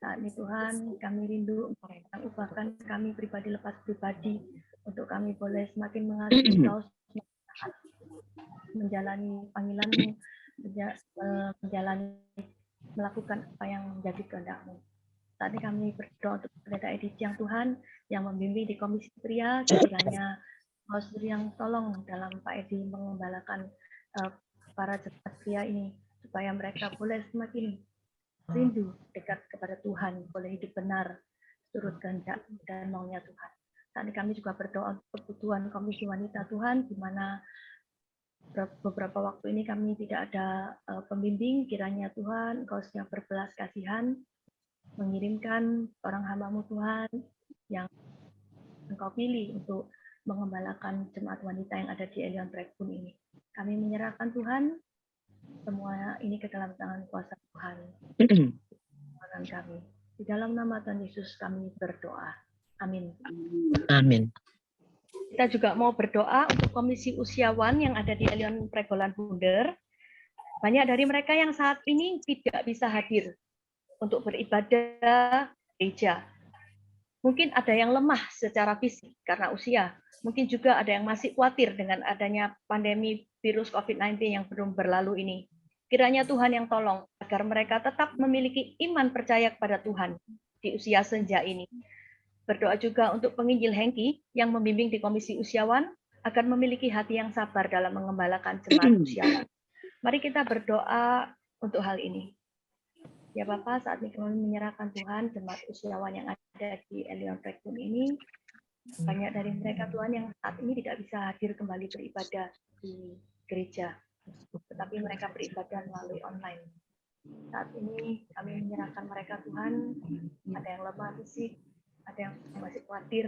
Saat ini Tuhan, kami rindu ubahkan kami pribadi lepas pribadi, untuk kami boleh semakin mengasihi Engkau, menjalani panggilan-Mu, menjalani melakukan apa yang menjadi kehendak-Mu. Saat ini kami berdoa untuk Pendeta Edi Jiang Tuhan yang membimbing di komisi pria, kiranya Engkau sendiri yang tolong dalam Pak Edi mengembalakan para jemaat pria ini, supaya mereka boleh semakin rindu dekat kepada Tuhan, boleh hidup benar turut kehendak dan maunya Tuhan. Saat ini kami juga berdoa untuk kebutuhan komisi wanita Tuhan, di mana beberapa waktu ini kami tidak ada pembimbing. Kiranya Tuhan Engkau yang berbelas kasihan mengirimkan orang hamba-Mu Tuhan yang Engkau pilih untuk mengembalakan jemaat wanita yang ada di Elion Redwood ini. Kami menyerahkan Tuhan semua ini ke dalam tangan kuasa Tuhan. Tangan kami. Di dalam nama Tuhan Yesus kami berdoa. Amin. Amin. Kita juga mau berdoa untuk Komisi Usiawan yang ada di Elion Pregolan Bunder. Banyak dari mereka yang saat ini tidak bisa hadir untuk beribadah gereja. Mungkin ada yang lemah secara fisik karena usia. Mungkin juga ada yang masih khawatir dengan adanya pandemi virus COVID-19 yang belum berlalu ini. Kiranya Tuhan yang tolong agar mereka tetap memiliki iman percaya kepada Tuhan di usia senja ini. Berdoa juga untuk penginjil Hengki yang membimbing di Komisi Usiawan agar memiliki hati yang sabar dalam mengembalakan jemaat usiawan. Mari kita berdoa untuk hal ini. Ya Bapak, saat ini kami menyerahkan Tuhan jemaat usiawan yang ada di Elion Pregolan ini. Banyak dari mereka Tuhan yang saat ini tidak bisa hadir kembali beribadah di gereja, tetapi mereka beribadah melalui online. Saat ini kami menyerahkan mereka Tuhan, ada yang lemah fisik, ada yang masih khawatir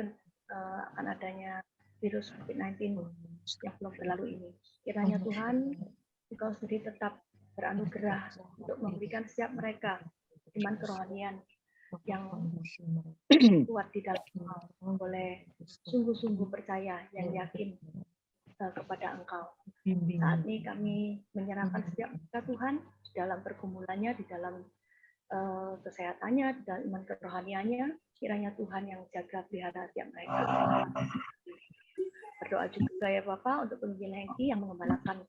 akan adanya virus COVID-19 yang belum berlalu ini. Kiranya Tuhan, Engkau sendiri tetap beranugerah untuk memberikan setiap mereka iman kerohanian yang kuat di dalam Engkau, boleh sungguh-sungguh percaya yang yakin kepada Engkau. Saat ini kami menyerahkan setiap mereka Tuhan di dalam pergumulannya, di dalam kesehatannya, di dalam iman kerohaniannya. Kiranya Tuhan yang jaga pelihara setiap mereka. Berdoa juga ya Bapak untuk penginjil Hengki yang mengembalakan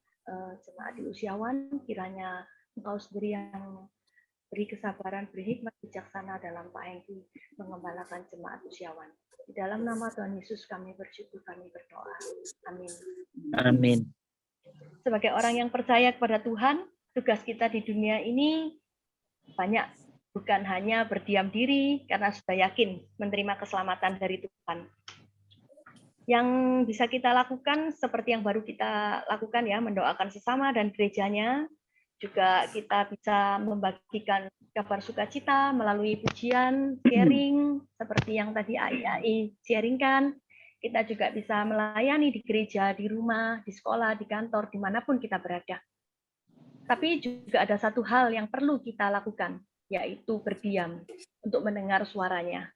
jemaat di usiawan. Kiranya Engkau sendiri yang beri kesabaran, beri hikmat bijaksana dalam Pak Hengki mengembalakan jemaat usiawan. Di dalam nama Tuhan Yesus kami bersyukur, kami berdoa. Amin. Amin. Sebagai orang yang percaya kepada Tuhan, tugas kita di dunia ini banyak, bukan hanya berdiam diri karena sudah yakin menerima keselamatan dari Tuhan. Yang bisa kita lakukan seperti yang baru kita lakukan ya, mendoakan sesama dan gerejanya. Juga kita bisa membagikan kabar sukacita melalui pujian, sharing, seperti yang tadi AI sharingkan. Kita juga bisa melayani di gereja, di rumah, di sekolah, di kantor, dimanapun kita berada. Tapi juga ada satu hal yang perlu kita lakukan, yaitu berdiam untuk mendengar suaranya.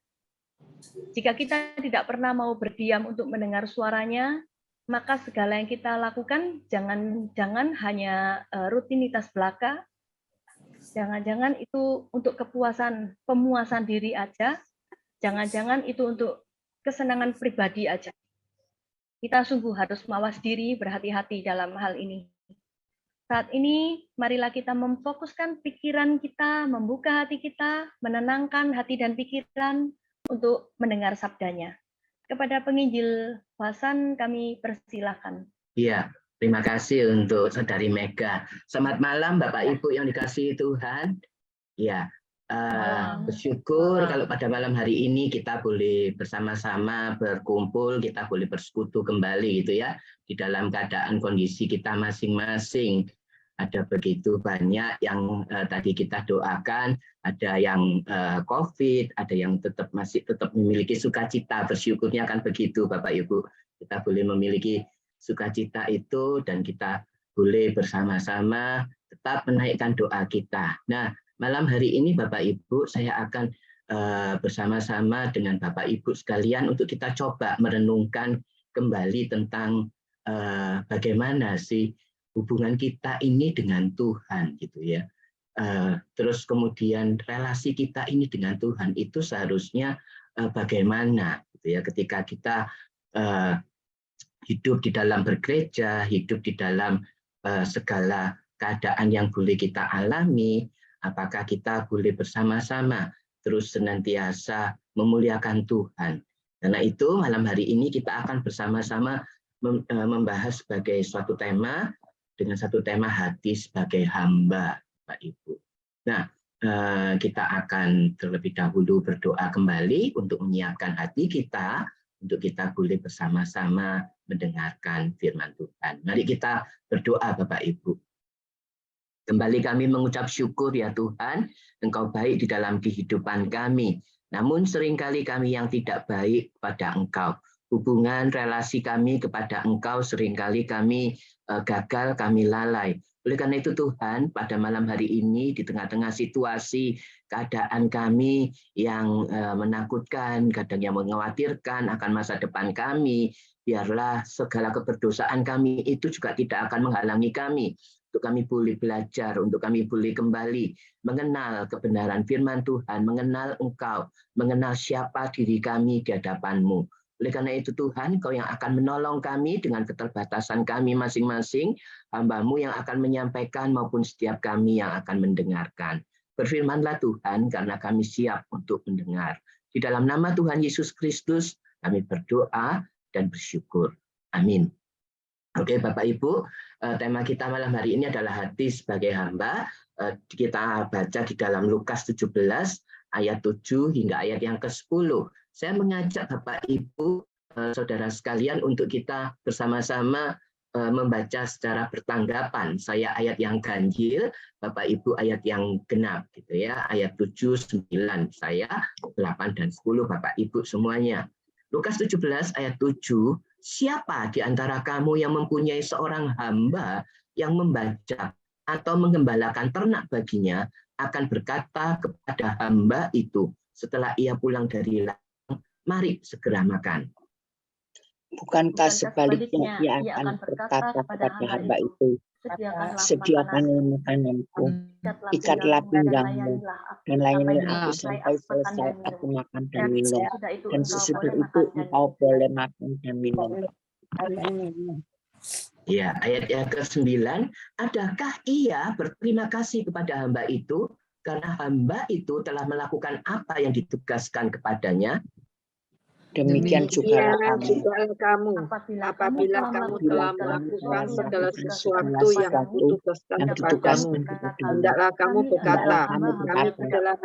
Jika kita tidak pernah mau berdiam untuk mendengar suaranya, maka segala yang kita lakukan jangan hanya rutinitas belaka, jangan-jangan itu untuk pemuasan diri aja, jangan-jangan itu untuk kesenangan pribadi aja. Kita sungguh harus mawas diri, berhati-hati dalam hal ini. Saat ini, marilah kita memfokuskan pikiran kita, membuka hati kita, menenangkan hati dan pikiran untuk mendengar sabdanya. Kepada penginjil Hasan kami persilahkan. Iya, terima kasih untuk Saudari Mega. Selamat malam Bapak Ibu yang dikasihi Tuhan. Ya, bersyukur kalau pada malam hari ini kita boleh bersama-sama berkumpul, kita boleh bersekutu kembali gitu ya, di dalam keadaan kondisi kita masing-masing. Ada begitu banyak yang tadi kita doakan, ada yang COVID, ada yang masih tetap memiliki sukacita, bersyukurnya kan begitu Bapak Ibu. Kita boleh memiliki sukacita itu dan kita boleh bersama-sama tetap menaikkan doa kita. Nah, malam hari ini Bapak Ibu saya akan bersama-sama dengan Bapak Ibu sekalian untuk kita coba merenungkan kembali tentang bagaimana sih hubungan kita ini dengan Tuhan gitu ya. Terus kemudian relasi kita ini dengan Tuhan itu seharusnya bagaimana gitu ya, ketika kita hidup di dalam bergereja, hidup di dalam segala keadaan yang boleh kita alami, apakah kita boleh bersama-sama terus senantiasa memuliakan Tuhan. Karena itu malam hari ini kita akan bersama-sama membahas sebagai suatu tema, dengan satu tema hati sebagai hamba, Pak Ibu. Nah, kita akan terlebih dahulu berdoa kembali untuk menyiapkan hati kita, untuk kita boleh bersama-sama mendengarkan firman Tuhan. Mari kita berdoa Bapak Ibu. Kembali kami mengucap syukur ya Tuhan, Engkau baik di dalam kehidupan kami. Namun seringkali kami yang tidak baik pada Engkau. Hubungan relasi kami kepada Engkau seringkali kami gagal, kami lalai. Oleh karena itu Tuhan, pada malam hari ini di tengah-tengah situasi keadaan kami yang menakutkan, kadang yang mengkhawatirkan akan masa depan kami, biarlah segala keberdosaan kami itu juga tidak akan menghalangi kami untuk kami boleh belajar, untuk kami boleh kembali mengenal kebenaran firman Tuhan, mengenal Engkau, mengenal siapa diri kami di hadapan-Mu. Oleh karena itu Tuhan, Kau yang akan menolong kami dengan keterbatasan kami masing-masing, hamba-Mu yang akan menyampaikan maupun setiap kami yang akan mendengarkan. Berfirmanlah Tuhan, karena kami siap untuk mendengar. Di dalam nama Tuhan Yesus Kristus, kami berdoa dan bersyukur. Amin. Oke, Bapak Ibu, tema kita malam hari ini adalah hati sebagai hamba. Kita baca di dalam Lukas 17, ayat 7 hingga ayat yang ke-10. Saya mengajak Bapak Ibu, saudara sekalian untuk kita bersama-sama membaca secara bertanggapan. Saya ayat yang ganjil, Bapak Ibu ayat yang genap gitu ya. Ayat 7, 9, saya 8 dan 10 Bapak Ibu semuanya. Lukas 17 ayat 7, siapa di antara kamu yang mempunyai seorang hamba yang membaca atau menggembalakan ternak baginya akan berkata kepada hamba itu setelah ia pulang dari ladang, mari segera makan. Bukankah sebaliknya ia akan berkata kepada hamba itu, sediakanlah makananku, ikatlah pinggangmu, dan layanilah aku sampai selesai aku makan dan minum, dan sesudah itu engkau boleh makan dan minum. Ya, ayat yang ke-9, adakah ia berterima kasih kepada hamba itu karena hamba itu telah melakukan apa yang ditugaskan kepadanya? Demikian juga kamu, apabila kamu telah melakukan segala sesuatu yang ditugaskan kepadamu, hendaklah kamu berkata, kami adalah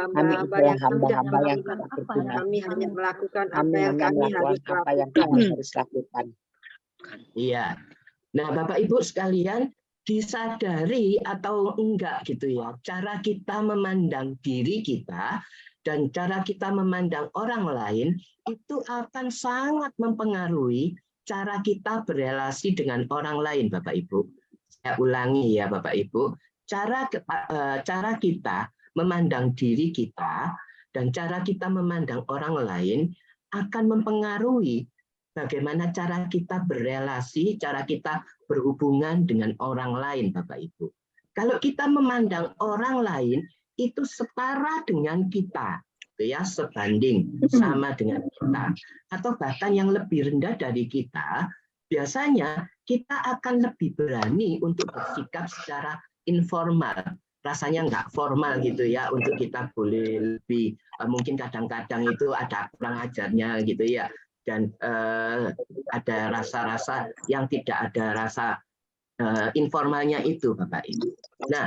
hamba-hamba yang tidak berguna, kami hanya melakukan apa yang kami harus lakukan. Iya. Nah, Bapak Ibu sekalian, disadari atau enggak gitu ya, cara kita memandang diri kita dan cara kita memandang orang lain itu akan sangat mempengaruhi cara kita berelasi dengan orang lain, Bapak Ibu. Saya ulangi ya, Bapak Ibu, cara kita memandang diri kita dan cara kita memandang orang lain akan mempengaruhi bagaimana cara kita berelasi, cara kita berhubungan dengan orang lain, Bapak Ibu. Kalau kita memandang orang lain itu setara dengan kita, ya, sebanding sama dengan kita, atau bahkan yang lebih rendah dari kita, biasanya kita akan lebih berani untuk bersikap secara informal, rasanya nggak formal gitu ya, untuk kita boleh lebih, mungkin kadang-kadang itu ada kurang ajarnya gitu ya, dan ada rasa-rasa yang tidak ada rasa informalnya itu, Bapak Ibu. Nah,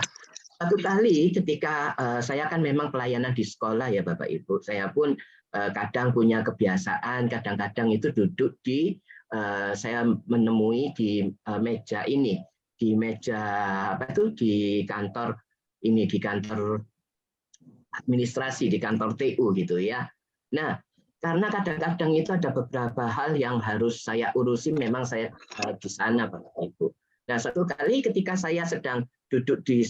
satu kali ketika saya kan memang pelayanan di sekolah ya Bapak Ibu, saya pun kadang punya kebiasaan, kadang-kadang itu duduk di, saya menemui di meja ini, di meja apa itu, di kantor ini, di kantor administrasi, di kantor TU gitu ya. Nah, karena kadang-kadang itu ada beberapa hal yang harus saya urusi, memang saya di sana Bapak Ibu. Nah, satu kali ketika saya sedang duduk di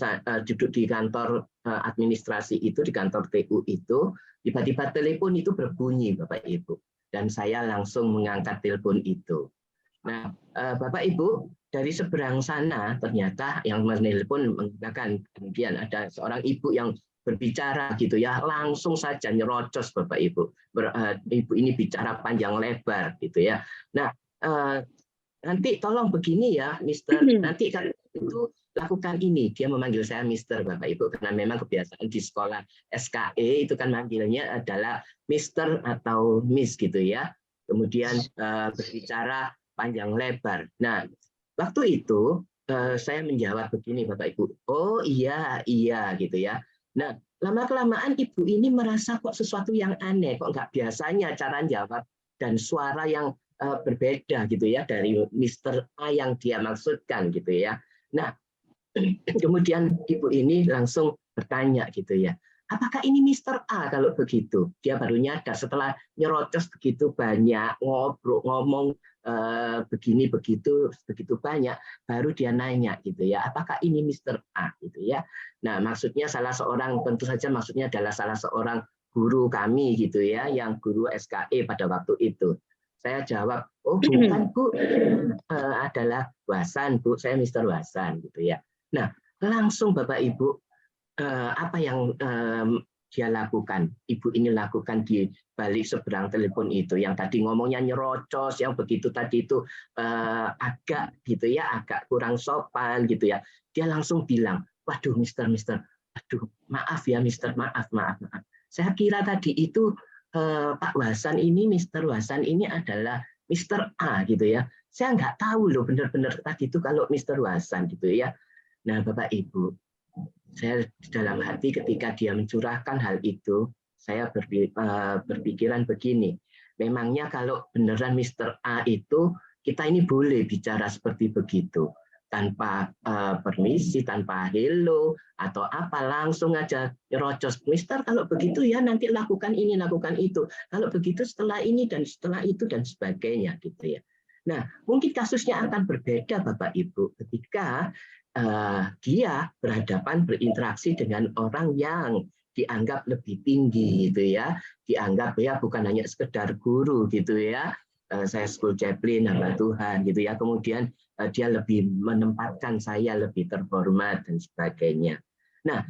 kantor administrasi itu, di kantor TU itu, tiba-tiba telepon itu berbunyi, Bapak Ibu, dan saya langsung mengangkat telepon itu. Nah, Bapak Ibu, dari seberang sana ternyata yang menelpon menggunakan, kemudian ada seorang ibu yang berbicara gitu ya, langsung saja nyerocos Bapak Ibu. Ibu ini bicara panjang lebar gitu ya. Nah, nanti tolong begini ya, Mister. Nanti kan itu lakukan ini. Dia memanggil saya Mister, Bapak Ibu, karena memang kebiasaan di sekolah SKE itu kan manggilnya adalah Mister atau Miss gitu ya. Kemudian berbicara panjang lebar. Nah, waktu itu saya menjawab begini, Bapak Ibu. Oh iya gitu ya. Nah, lama-kelamaan ibu ini merasa kok sesuatu yang aneh, kok nggak biasanya cara jawab dan suara yang berbeda gitu ya dari Mr. A yang dia maksudkan gitu ya. Nah, kemudian ibu ini langsung bertanya gitu ya, apakah ini Mister A kalau begitu? Dia baru nyadar setelah nyerocos begitu banyak, ngomong begini begitu banyak, baru dia nanya gitu ya, apakah ini Mister A gitu ya. Nah, maksudnya salah seorang, tentu saja maksudnya adalah salah seorang guru kami gitu ya, yang guru SKE pada waktu itu. Saya jawab, oh bukan Bu, adalah Wasan Bu, saya Mister Wasan gitu ya. Nah, langsung Bapak Ibu, apa yang dia lakukan, ibu ini lakukan di balik seberang telepon itu, yang tadi ngomongnya nyerocos, yang begitu tadi itu agak gitu ya, agak kurang sopan gitu ya, dia langsung bilang, waduh Mister, aduh maaf ya Mister, maaf. Saya kira tadi itu Pak Wasan ini, Mister Wasan ini adalah Mister A gitu ya, saya nggak tahu loh benar-benar tadi itu kalau Mister Wasan gitu ya. Nah Bapak Ibu, saya dalam hati ketika dia mencurahkan hal itu, saya berpikiran begini, memangnya kalau beneran Mister A itu, kita ini boleh bicara seperti begitu, tanpa permisi, tanpa hello, atau apa, langsung aja nyerocos, Mister kalau begitu ya nanti lakukan ini, lakukan itu, kalau begitu setelah ini dan setelah itu dan sebagainya gitu ya. Nah, mungkin kasusnya akan berbeda Bapak Ibu ketika dia berhadapan berinteraksi dengan orang yang dianggap lebih tinggi gitu ya, dianggap ya bukan hanya sekedar guru gitu ya, saya school chaplain hamba Tuhan gitu ya, kemudian dia lebih menempatkan saya lebih terhormat dan sebagainya. Nah,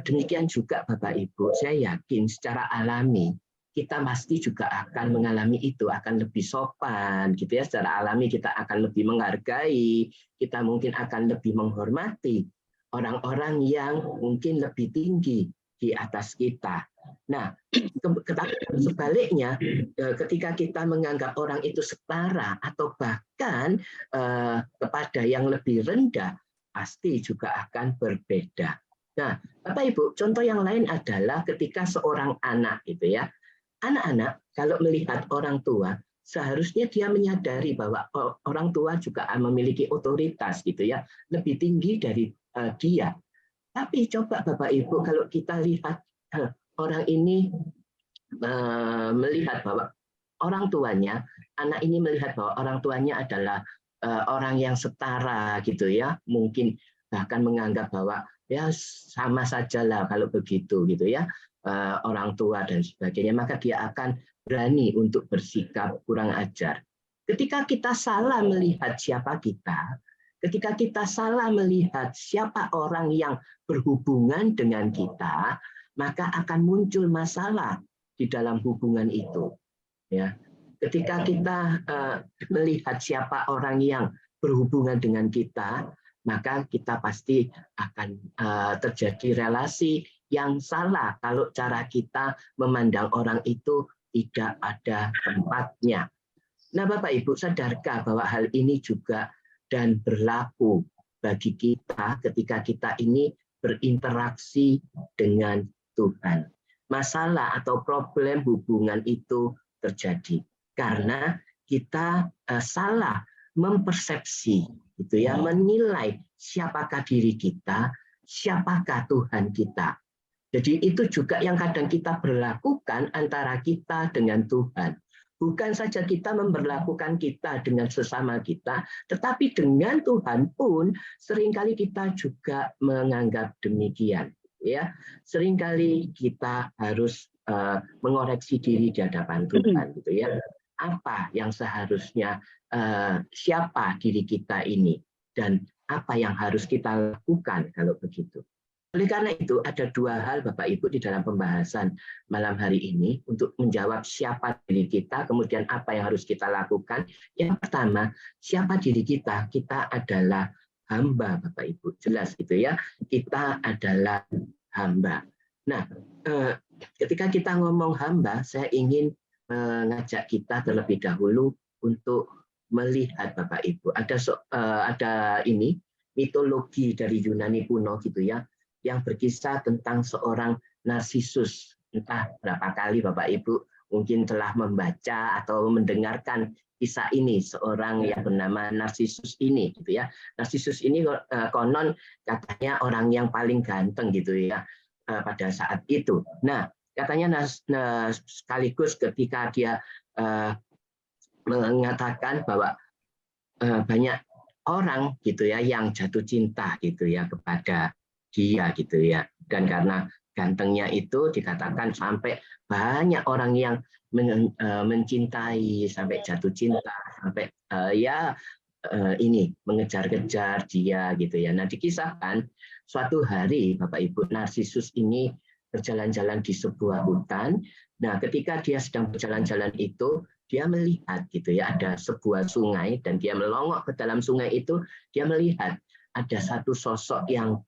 demikian juga Bapak Ibu, saya yakin secara alami kita pasti juga akan mengalami itu, akan lebih sopan gitu ya, secara alami kita akan lebih menghargai, kita mungkin akan lebih menghormati orang-orang yang mungkin lebih tinggi di atas kita. Nah, sebaliknya ketika kita menganggap orang itu setara atau bahkan kepada yang lebih rendah, pasti juga akan berbeda. Nah, Bapak Ibu, contoh yang lain adalah ketika seorang anak gitu ya. Anak-anak kalau melihat orang tua, seharusnya dia menyadari bahwa orang tua juga memiliki otoritas gitu ya, lebih tinggi dari dia. Tapi coba Bapak Ibu kalau kita lihat orang ini melihat bahwa orang tuanya, anak ini melihat bahwa orang tuanya adalah orang yang setara gitu ya, mungkin bahkan menganggap bahwa ya sama sajalah kalau begitu gitu ya, orang tua dan sebagainya, maka dia akan berani untuk bersikap kurang ajar. Ketika kita salah melihat siapa kita, ketika kita salah melihat siapa orang yang berhubungan dengan kita, maka akan muncul masalah di dalam hubungan itu. Ya, ketika kita melihat siapa orang yang berhubungan dengan kita, maka kita pasti akan terjadi relasi yang salah kalau cara kita memandang orang itu tidak ada tempatnya. Nah, Bapak Ibu, sadarkah bahwa hal ini juga dan berlaku bagi kita ketika kita ini berinteraksi dengan Tuhan. Masalah atau problem hubungan itu terjadi karena kita salah mempersepsi, gitu ya, menilai siapakah diri kita, siapakah Tuhan kita. Jadi itu juga yang kadang kita berlakukan antara kita dengan Tuhan. Bukan saja kita memperlakukan kita dengan sesama kita, tetapi dengan Tuhan pun seringkali kita juga menganggap demikian. Ya, seringkali kita harus mengoreksi diri di hadapan Tuhan, gitu ya. Apa yang seharusnya, siapa diri kita ini, dan apa yang harus kita lakukan kalau begitu. Oleh karena itu, ada dua hal Bapak Ibu di dalam pembahasan malam hari ini untuk menjawab siapa diri kita, kemudian apa yang harus kita lakukan. Yang pertama, siapa diri kita? Kita adalah hamba, Bapak Ibu. Jelas gitu ya, kita adalah hamba. Nah, ketika kita ngomong hamba, saya ingin mengajak kita terlebih dahulu untuk melihat Bapak Ibu. Ada ini mitologi dari Yunani kuno gitu ya, yang berkisah tentang seorang Narsisus. Entah berapa kali Bapak Ibu mungkin telah membaca atau mendengarkan kisah ini, seorang yang bernama Narsisus ini gitu ya. Narsisus ini konon katanya orang yang paling ganteng gitu ya. pada saat itu. Nah, katanya sekaligus ketika dia mengatakan bahwa banyak orang gitu ya yang jatuh cinta gitu ya kepada dia gitu ya, dan karena gantengnya itu dikatakan sampai banyak orang yang mencintai, sampai jatuh cinta, sampai ini mengejar-kejar dia gitu ya. Nah, dikisahkan suatu hari Bapak Ibu, Narsisus ini berjalan-jalan di sebuah hutan. Nah, ketika dia sedang berjalan-jalan itu, dia melihat gitu ya, ada sebuah sungai, dan dia melongok ke dalam sungai itu, dia melihat ada satu sosok yang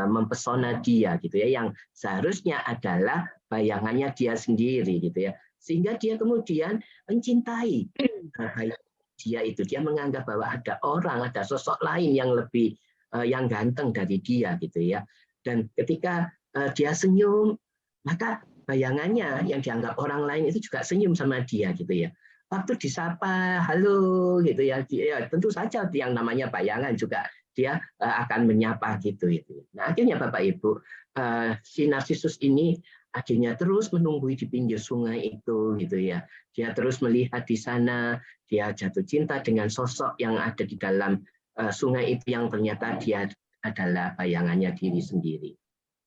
mempesona dia gitu ya, yang seharusnya adalah bayangannya dia sendiri gitu ya, sehingga dia kemudian mencintai dia itu. Dia menganggap bahwa ada orang, ada sosok lain yang lebih yang ganteng dari dia gitu ya. Dan ketika dia senyum, maka bayangannya yang dianggap orang lain itu juga senyum sama dia gitu ya. Waktu disapa, halo gitu ya, tentu saja yang namanya bayangan juga dia akan menyapa gitu. Nah, akhirnya Bapak Ibu, si Narsisus ini akhirnya terus menunggui di pinggir sungai itu gitu ya. Dia terus melihat di sana, dia jatuh cinta dengan sosok yang ada di dalam sungai itu, yang ternyata dia adalah bayangannya diri sendiri.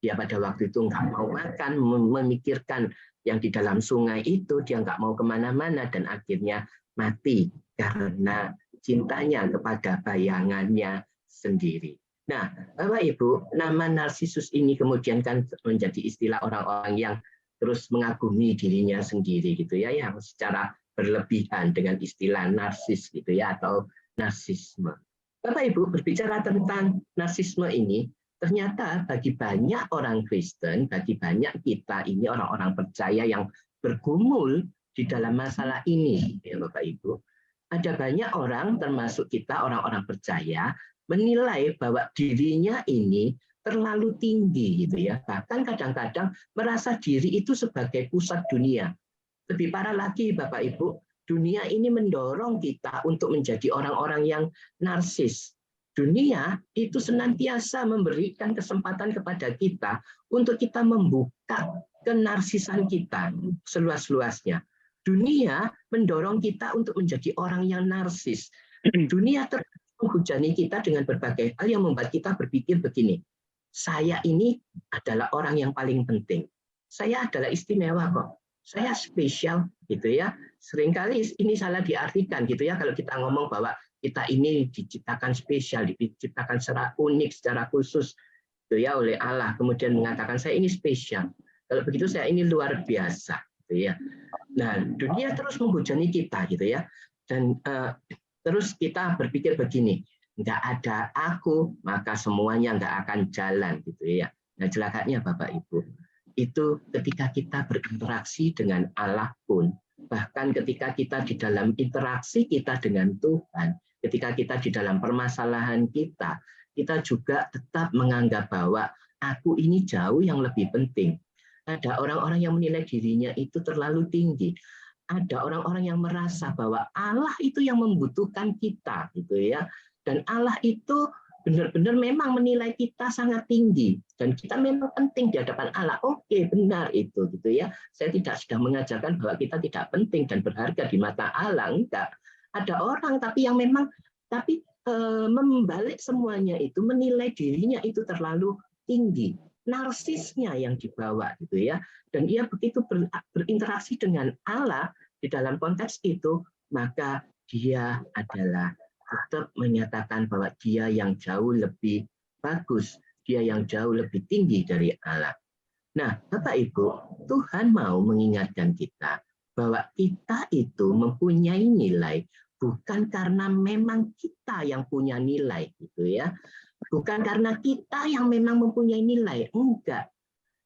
Dia pada waktu itu nggak mau makan, memikirkan yang di dalam sungai itu, dia nggak mau kemana-mana, dan akhirnya mati karena cintanya kepada bayangannya sendiri. Nah, Bapak Ibu, nama Narsisus ini kemudian kan menjadi istilah orang-orang yang terus mengagumi dirinya sendiri gitu ya, yang secara berlebihan dengan istilah narsis gitu ya, atau narsisme. Bapak Ibu, berbicara tentang narsisme ini, ternyata bagi banyak orang Kristen, bagi banyak kita ini orang-orang percaya yang bergumul di dalam masalah ini, ya Bapak Ibu, ada banyak orang termasuk kita orang-orang percaya menilai bahwa dirinya ini terlalu tinggi gitu ya, bahkan kadang-kadang merasa diri itu sebagai pusat dunia. Lebih parah lagi Bapak Ibu, dunia ini mendorong kita untuk menjadi orang-orang yang narsis. Dunia itu senantiasa memberikan kesempatan kepada kita untuk kita membuka kenarsisan kita seluas-luasnya. Dunia mendorong kita untuk menjadi orang yang narsis. Dunia terus menghujani kita dengan berbagai hal yang membuat kita berpikir begini, saya ini adalah orang yang paling penting. Saya adalah istimewa kok. Saya spesial gitu ya. Seringkali ini salah diartikan gitu ya, kalau kita ngomong bahwa kita ini diciptakan spesial, diciptakan secara unik, secara khusus gitu ya oleh Allah. Kemudian mengatakan saya ini spesial. Kalau begitu saya ini luar biasa gitu ya. Nah, dunia terus menghujani kita gitu ya. Dan terus kita berpikir begini, nggak ada aku, maka semuanya nggak akan jalan gitu ya. Nah, celakanya Bapak Ibu, itu ketika kita berinteraksi dengan Allah pun, bahkan ketika kita di dalam interaksi kita dengan Tuhan, ketika kita di dalam permasalahan kita, kita juga tetap menganggap bahwa aku ini jauh yang lebih penting. Ada orang-orang yang menilai dirinya itu terlalu tinggi. Ada orang-orang yang merasa bahwa Allah itu yang membutuhkan kita, gitu ya. Dan Allah itu benar-benar memang menilai kita sangat tinggi, dan kita memang penting di hadapan Allah. Oke, benar itu, gitu ya. Saya tidak sedang mengajarkan bahwa kita tidak penting dan berharga di mata Allah, enggak. Ada orang tapi yang memang membalik semuanya itu, menilai dirinya itu terlalu tinggi. Narsisnya yang dibawa gitu ya, dan ia begitu berinteraksi dengan Allah di dalam konteks itu, maka dia adalah tetap menyatakan bahwa dia yang jauh lebih bagus, dia yang jauh lebih tinggi dari Allah. Nah, Bapak Ibu, Tuhan mau mengingatkan kita bahwa kita itu mempunyai nilai bukan karena memang kita yang punya nilai gitu ya. Bukan karena kita yang memang mempunyai nilai, enggak.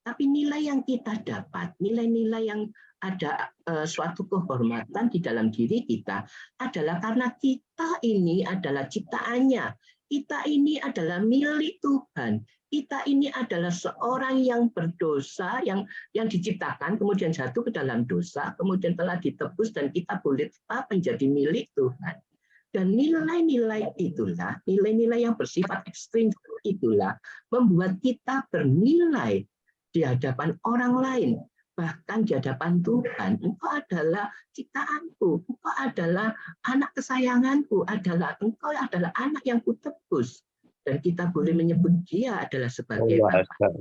Tapi nilai yang kita dapat, nilai-nilai yang ada suatu kehormatan di dalam diri kita adalah karena kita ini adalah ciptaannya. Kita ini adalah milik Tuhan. Kita ini adalah seorang yang berdosa, yang diciptakan, kemudian jatuh ke dalam dosa, kemudian telah ditebus, dan kita boleh tetap menjadi milik Tuhan. Dan nilai-nilai itulah, nilai-nilai yang bersifat ekstrim itulah membuat kita bernilai di hadapan orang lain, bahkan di hadapan Tuhan, engkau adalah ciptaanku, engkau adalah anak kesayanganku, engkau adalah anak yang kutebus. Dan kita boleh menyebut dia adalah sebagai Bapa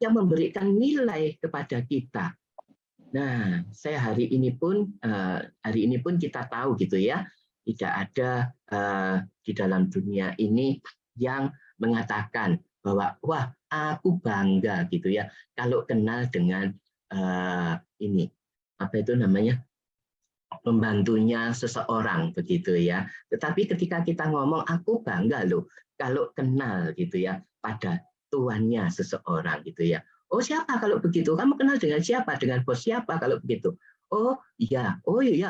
yang memberikan nilai kepada kita. Nah, hari ini pun kita tahu gitu ya, tidak ada di dalam dunia ini yang mengatakan bahwa wah aku bangga gitu ya kalau kenal dengan ini apa itu namanya pembantunya seseorang begitu ya. Tetapi ketika kita ngomong aku bangga loh kalau kenal gitu ya pada tuannya seseorang gitu ya. Oh siapa kalau begitu? Kamu kenal dengan siapa? Dengan bos siapa kalau begitu? Oh iya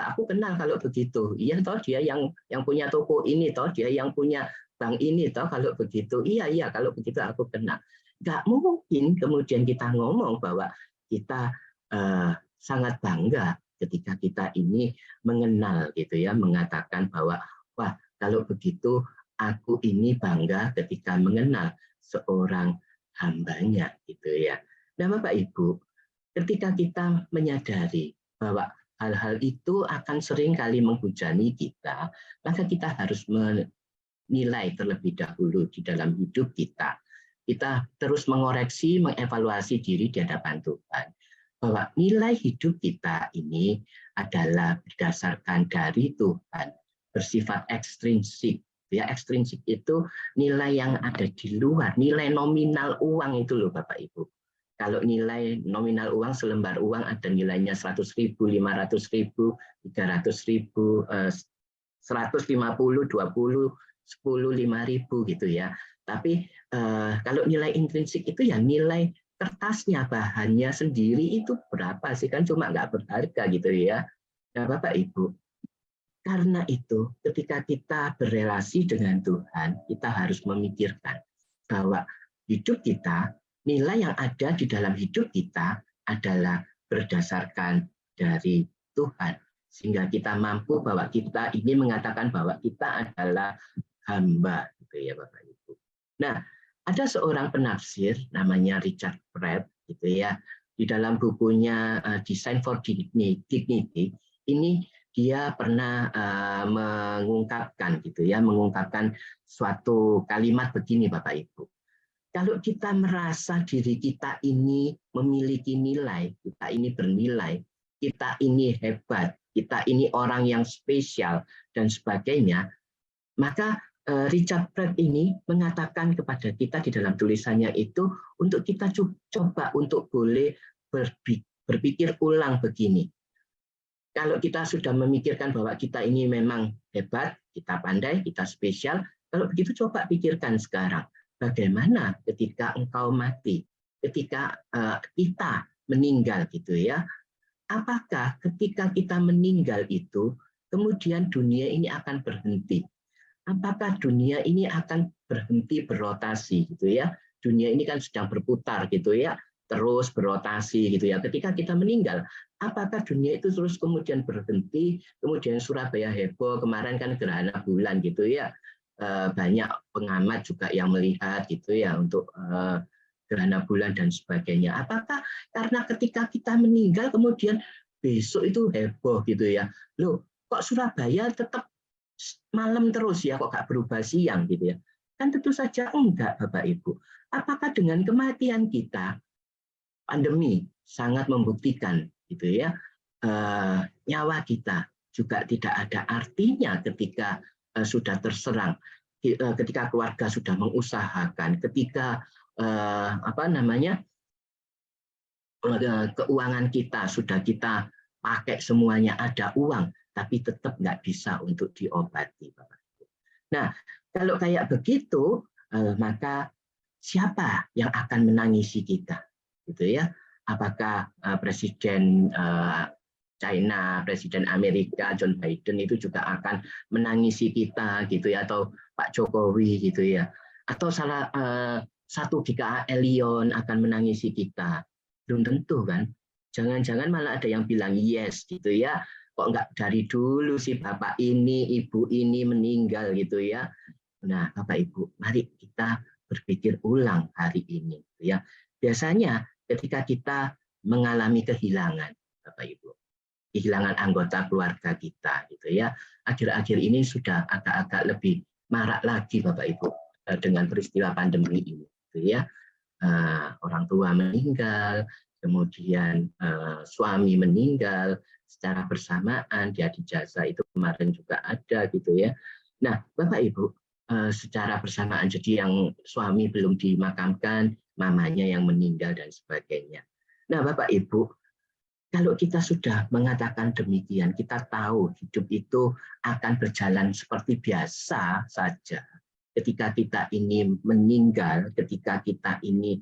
aku kenal kalau begitu. Iya toh dia yang punya toko ini, toh dia yang punya bank ini, toh kalau begitu. Iya kalau begitu aku kenal. Nggak mungkin kemudian kita ngomong bahwa kita sangat bangga ketika kita ini mengenal gitu ya, mengatakan bahwa wah kalau begitu aku ini bangga ketika mengenal seorang hambanya gitu ya. Nah Bapak Ibu, ketika kita menyadari bahwa hal-hal itu akan sering kali menghujani kita, maka kita harus menilai terlebih dahulu di dalam hidup kita. Kita terus mengoreksi, mengevaluasi diri di hadapan Tuhan. Bahwa nilai hidup kita ini adalah berdasarkan dari Tuhan, bersifat ekstrinsik. Ya, ekstrinsik itu nilai yang ada di luar, nilai nominal uang itu loh Bapak Ibu. Kalau nilai nominal uang, selembar uang ada nilainya 100.000, 500.000, 300.000, 150, 20, 10, 5.000 gitu ya. Tapi kalau nilai intrinsik itu ya nilai kertasnya, bahannya sendiri itu berapa sih, kan cuma nggak berharga gitu ya. Nah Bapak Ibu, karena itu ketika kita berelasi dengan Tuhan, kita harus memikirkan bahwa hidup kita, nilai yang ada di dalam hidup kita adalah berdasarkan dari Tuhan. Sehingga kita mampu bahwa kita ini mengatakan bahwa kita adalah hamba, gitu ya Bapak Ibu. Nah, ada seorang penafsir namanya Richard Pratt, gitu ya. Di dalam bukunya Design for Dignity, ini dia pernah mengungkapkan, gitu ya, mengungkapkan suatu kalimat begini, Bapak Ibu. Kalau kita merasa diri kita ini memiliki nilai, kita ini bernilai, kita ini hebat, kita ini orang yang spesial, dan sebagainya, maka Richard Pratt ini mengatakan kepada kita di dalam tulisannya itu untuk kita coba untuk boleh berpikir ulang begini. Kalau kita sudah memikirkan bahwa kita ini memang hebat, kita pandai, kita spesial, kalau begitu coba pikirkan sekarang. Bagaimana ketika engkau mati, ketika kita meninggal gitu ya? Apakah ketika kita meninggal itu kemudian dunia ini akan berhenti? Apakah dunia ini akan berhenti berotasi gitu ya? Dunia ini kan sedang berputar gitu ya, terus berotasi gitu ya. Ketika kita meninggal, apakah dunia itu terus kemudian berhenti? Kemudian Surabaya heboh kemarin kan gerhana bulan gitu ya. Banyak pengamat juga yang melihat gitu ya untuk gerhana bulan dan sebagainya. Apakah karena ketika kita meninggal kemudian besok itu heboh gitu ya? Loh, kok Surabaya tetap malam terus ya, kok nggak berubah siang gitu ya? Kan tentu saja enggak, Bapak Ibu. Apakah dengan kematian kita, pandemi sangat membuktikan gitu ya, nyawa kita juga tidak ada artinya ketika sudah terserang, ketika keluarga sudah mengusahakan, ketika keuangan kita sudah kita pakai semuanya, ada uang, tapi tetap nggak bisa untuk diobati. Nah, kalau kayak begitu, maka siapa yang akan menangisi kita, gitu ya? Apakah Presiden China, Presiden Amerika, John Biden itu juga akan menangisi kita gitu ya, atau Pak Jokowi gitu ya, atau salah satu GKA Elion akan menangisi kita? Belum tentu kan? Jangan-jangan malah ada yang bilang yes gitu ya, kok nggak dari dulu sih bapak ini, ibu ini meninggal gitu ya. Nah Bapak Ibu, mari kita berpikir ulang hari ini gitu ya. biasanya ketika kita mengalami kehilangan, Bapak Ibu, kehilangan anggota keluarga kita, gitu ya. Akhir-akhir ini sudah agak-agak lebih marak lagi, Bapak Ibu, dengan peristiwa pandemi ini, gitu ya. Orang tua meninggal, kemudian suami meninggal secara bersamaan, dia di jasa itu kemarin juga ada, gitu ya. Nah, Bapak Ibu, secara bersamaan, jadi yang suami belum dimakamkan, mamanya yang meninggal dan sebagainya. Nah, Bapak Ibu, kalau kita sudah mengatakan demikian, kita tahu hidup itu akan berjalan seperti biasa saja. Ketika kita ini meninggal, ketika kita ini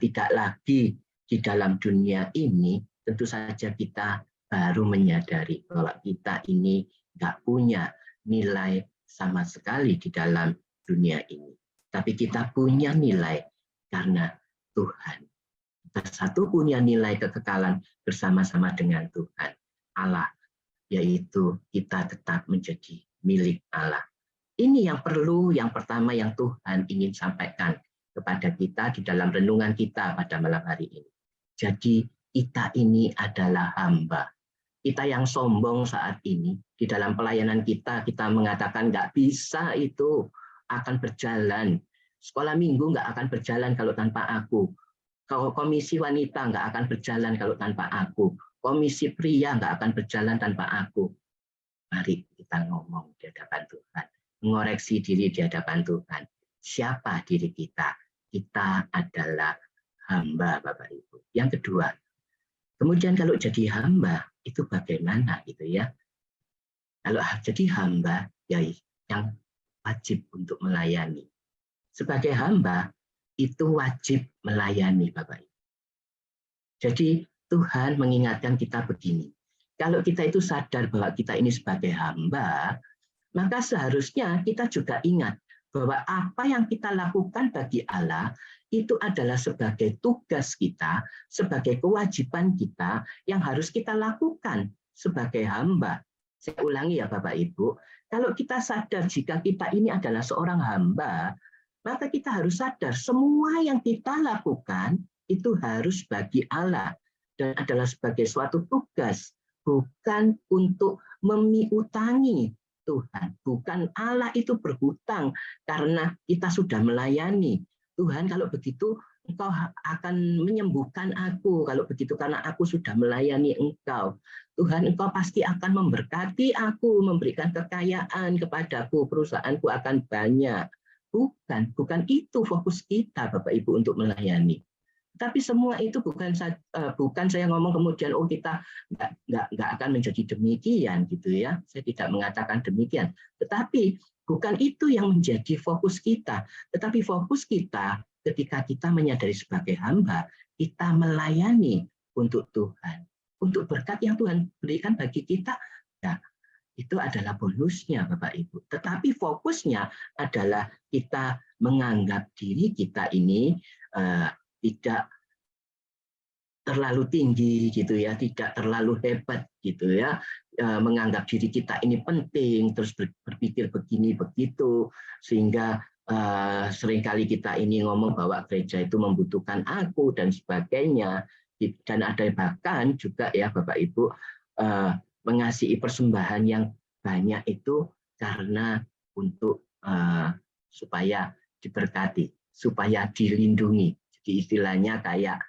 tidak lagi di dalam dunia ini, tentu saja kita baru menyadari bahwa kita ini nggak punya nilai sama sekali di dalam dunia ini. Tapi kita punya nilai karena Tuhan. Kita satu punya nilai kekekalan bersama-sama dengan Tuhan, Allah, yaitu kita tetap menjadi milik Allah. Ini yang perlu, yang pertama yang Tuhan ingin sampaikan kepada kita di dalam renungan kita pada malam hari ini. Jadi kita ini adalah hamba. Kita yang sombong saat ini, di dalam pelayanan kita mengatakan nggak bisa itu akan berjalan. Sekolah minggu nggak akan berjalan kalau tanpa aku. Kalau komisi wanita nggak akan berjalan kalau tanpa aku. Komisi pria nggak akan berjalan tanpa aku. Mari kita ngomong di hadapan Tuhan. Mengoreksi diri di hadapan Tuhan. Siapa diri kita? Kita adalah hamba, Bapak Ibu. Yang kedua, kemudian kalau jadi hamba, itu bagaimana gitu ya? Kalau jadi hamba, ya yang wajib untuk melayani. Sebagai hamba, itu wajib melayani, Bapak Ibu. Jadi Tuhan mengingatkan kita begini, kalau kita itu sadar bahwa kita ini sebagai hamba, maka seharusnya kita juga ingat bahwa apa yang kita lakukan bagi Allah itu adalah sebagai tugas kita, sebagai kewajiban kita yang harus kita lakukan sebagai hamba. Saya ulangi ya Bapak Ibu, kalau kita sadar jika kita ini adalah seorang hamba, maka kita harus sadar semua yang kita lakukan itu harus bagi Allah dan adalah sebagai suatu tugas, bukan untuk memiutangi Tuhan. Bukan Allah itu berhutang karena kita sudah melayani. Tuhan, kalau begitu Engkau akan menyembuhkan aku. Kalau begitu karena aku sudah melayani Engkau. Tuhan, Engkau pasti akan memberkati aku, memberikan kekayaan kepadaku, perusahaanku akan banyak. Bukan itu fokus kita Bapak Ibu untuk melayani. Tapi semua itu bukan saya ngomong kemudian kita nggak akan menjadi demikian gitu ya. Saya tidak mengatakan demikian. Tetapi bukan itu yang menjadi fokus kita. Tetapi fokus kita ketika kita menyadari sebagai hamba, kita melayani untuk Tuhan, untuk berkat yang Tuhan berikan bagi kita. Ya, itu adalah bonusnya Bapak Ibu. Tetapi fokusnya adalah kita menganggap diri kita ini tidak terlalu tinggi gitu ya, tidak terlalu hebat gitu ya, menganggap diri kita ini penting, terus berpikir begini begitu, sehingga seringkali kita ini ngomong bahwa gereja itu membutuhkan aku dan sebagainya, dan ada bahkan juga ya Bapak Ibu mengasihi persembahan yang banyak itu karena untuk supaya diberkati, supaya dilindungi. Jadi istilahnya kayak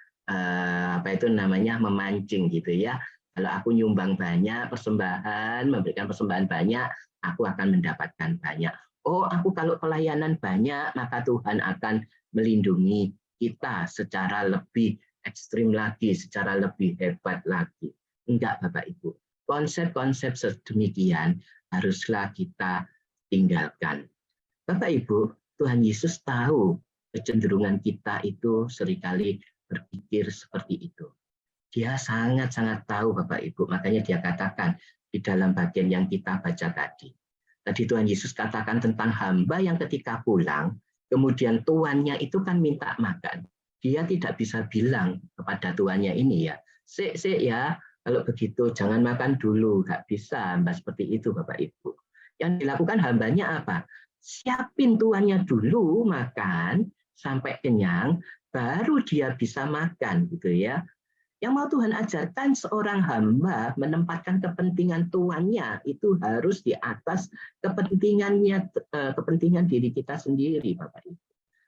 apa itu namanya memancing gitu ya. Kalau aku nyumbang banyak persembahan, memberikan persembahan banyak, aku akan mendapatkan banyak. Oh, aku kalau pelayanan banyak, maka Tuhan akan melindungi kita secara lebih ekstrim lagi, secara lebih hebat lagi. Enggak, Bapak Ibu. Konsep-konsep sedemikian haruslah kita tinggalkan. Bapak Ibu, Tuhan Yesus tahu kecenderungan kita itu seringkali berpikir seperti itu. Dia sangat-sangat tahu Bapak Ibu, makanya dia katakan di dalam bagian yang kita baca tadi. Tadi Tuhan Yesus katakan tentang hamba yang ketika pulang, kemudian tuannya itu kan minta makan. Dia tidak bisa bilang kepada tuannya ini ya, sik ya, kalau begitu jangan makan dulu, nggak bisa hamba seperti itu Bapak Ibu. Yang dilakukan hambanya apa? Siapin tuannya dulu makan, sampai kenyang, baru dia bisa makan gitu ya. Yang mau Tuhan ajarkan seorang hamba menempatkan kepentingan tuannya itu harus di atas kepentingan diri kita sendiri, Bapak Ibu.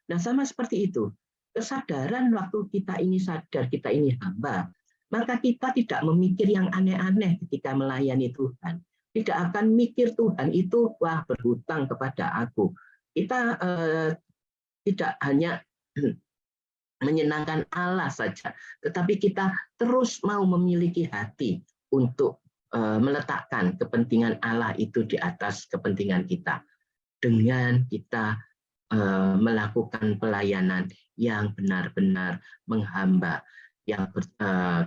Nah, sama seperti itu. Kesadaran waktu kita ini sadar kita ini hamba, maka kita tidak memikir yang aneh-aneh ketika melayani Tuhan. Tidak akan mikir Tuhan itu wah berhutang kepada aku. Kita tidak hanya menyenangkan Allah saja, tetapi kita terus mau memiliki hati untuk meletakkan kepentingan Allah itu di atas kepentingan kita. Dengan kita melakukan pelayanan yang benar-benar menghamba, yang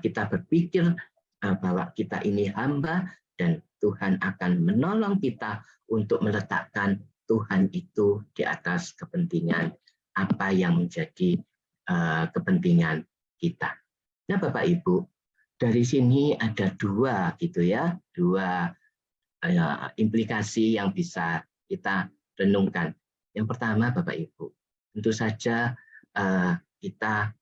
kita berpikir bahwa kita ini hamba dan Tuhan akan menolong kita untuk meletakkan Tuhan itu di atas kepentingan apa yang menjadi kepentingan kita. Nah, Bapak Ibu, dari sini ada dua gitu ya, dua implikasi yang bisa kita renungkan. Yang pertama, Bapak Ibu, tentu saja kita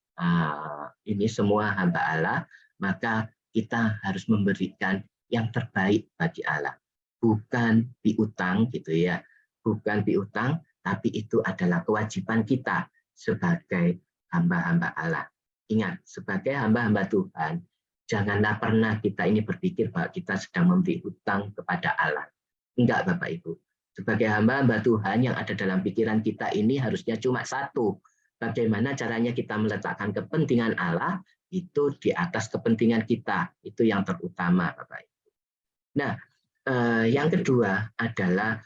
ini semua hamba Allah, maka kita harus memberikan yang terbaik bagi Allah, bukan piutang gitu ya, bukan piutang, tapi itu adalah kewajiban kita sebagai hamba-hamba Allah. Ingat, sebagai hamba-hamba Tuhan, janganlah pernah kita ini berpikir bahwa kita sedang memberi hutang kepada Allah. Enggak, Bapak Ibu. Sebagai hamba-hamba Tuhan yang ada dalam pikiran kita ini harusnya cuma satu. Bagaimana caranya kita meletakkan kepentingan Allah itu di atas kepentingan kita. Itu yang terutama, Bapak Ibu. Nah, yang kedua adalah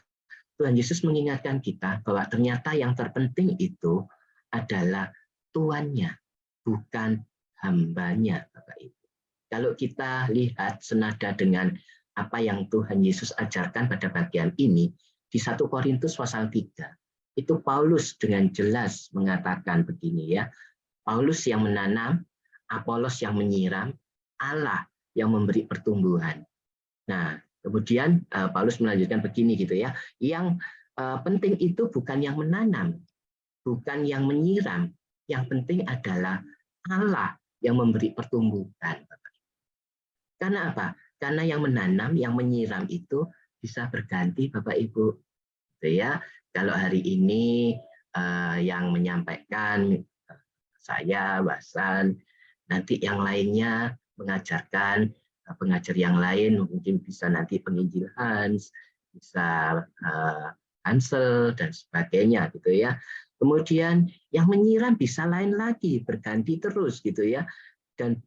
Tuhan Yesus mengingatkan kita bahwa ternyata yang terpenting itu adalah tuannya, bukan hambanya, Bapak Ibu. Kalau kita lihat senada dengan apa yang Tuhan Yesus ajarkan pada bagian ini, di 1 Korintus pasal 3, itu Paulus dengan jelas mengatakan begini ya, Paulus yang menanam, Apolos yang menyiram, Allah yang memberi pertumbuhan. Nah, kemudian Paulus melanjutkan begini gitu ya, yang penting itu bukan yang menanam, bukan yang menyiram, yang penting adalah Allah yang memberi pertumbuhan. Karena apa? Karena yang menanam, yang menyiram itu bisa berganti, Bapak Ibu. Gitu ya. Kalau hari ini yang menyampaikan saya, Wasan, nanti yang lainnya mengajarkan pengajar yang lain, mungkin bisa nanti penginjil Hans, bisa Hansel dan sebagainya gitu ya. Kemudian yang menyiram bisa lain lagi, berganti terus gitu ya. Dan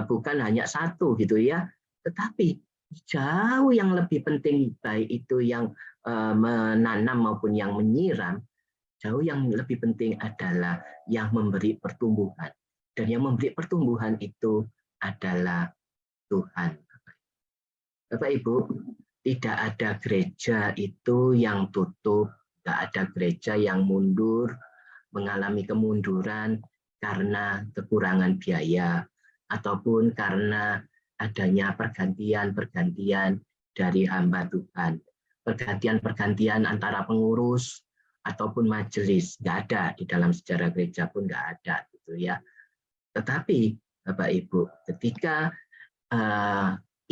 bukan hanya satu gitu ya, tetapi jauh yang lebih penting baik itu yang menanam maupun yang menyiram, jauh yang lebih penting adalah yang memberi pertumbuhan. Dan yang memberi pertumbuhan itu adalah Tuhan. Bapak Ibu, tidak ada gereja itu yang tutup, tidak ada gereja yang mundur, mengalami kemunduran karena kekurangan biaya, ataupun karena adanya pergantian-pergantian dari hamba Tuhan. Pergantian-pergantian antara pengurus ataupun majelis, nggak ada di dalam sejarah gereja pun nggak ada gitu ya. Tetapi Bapak Ibu, ketika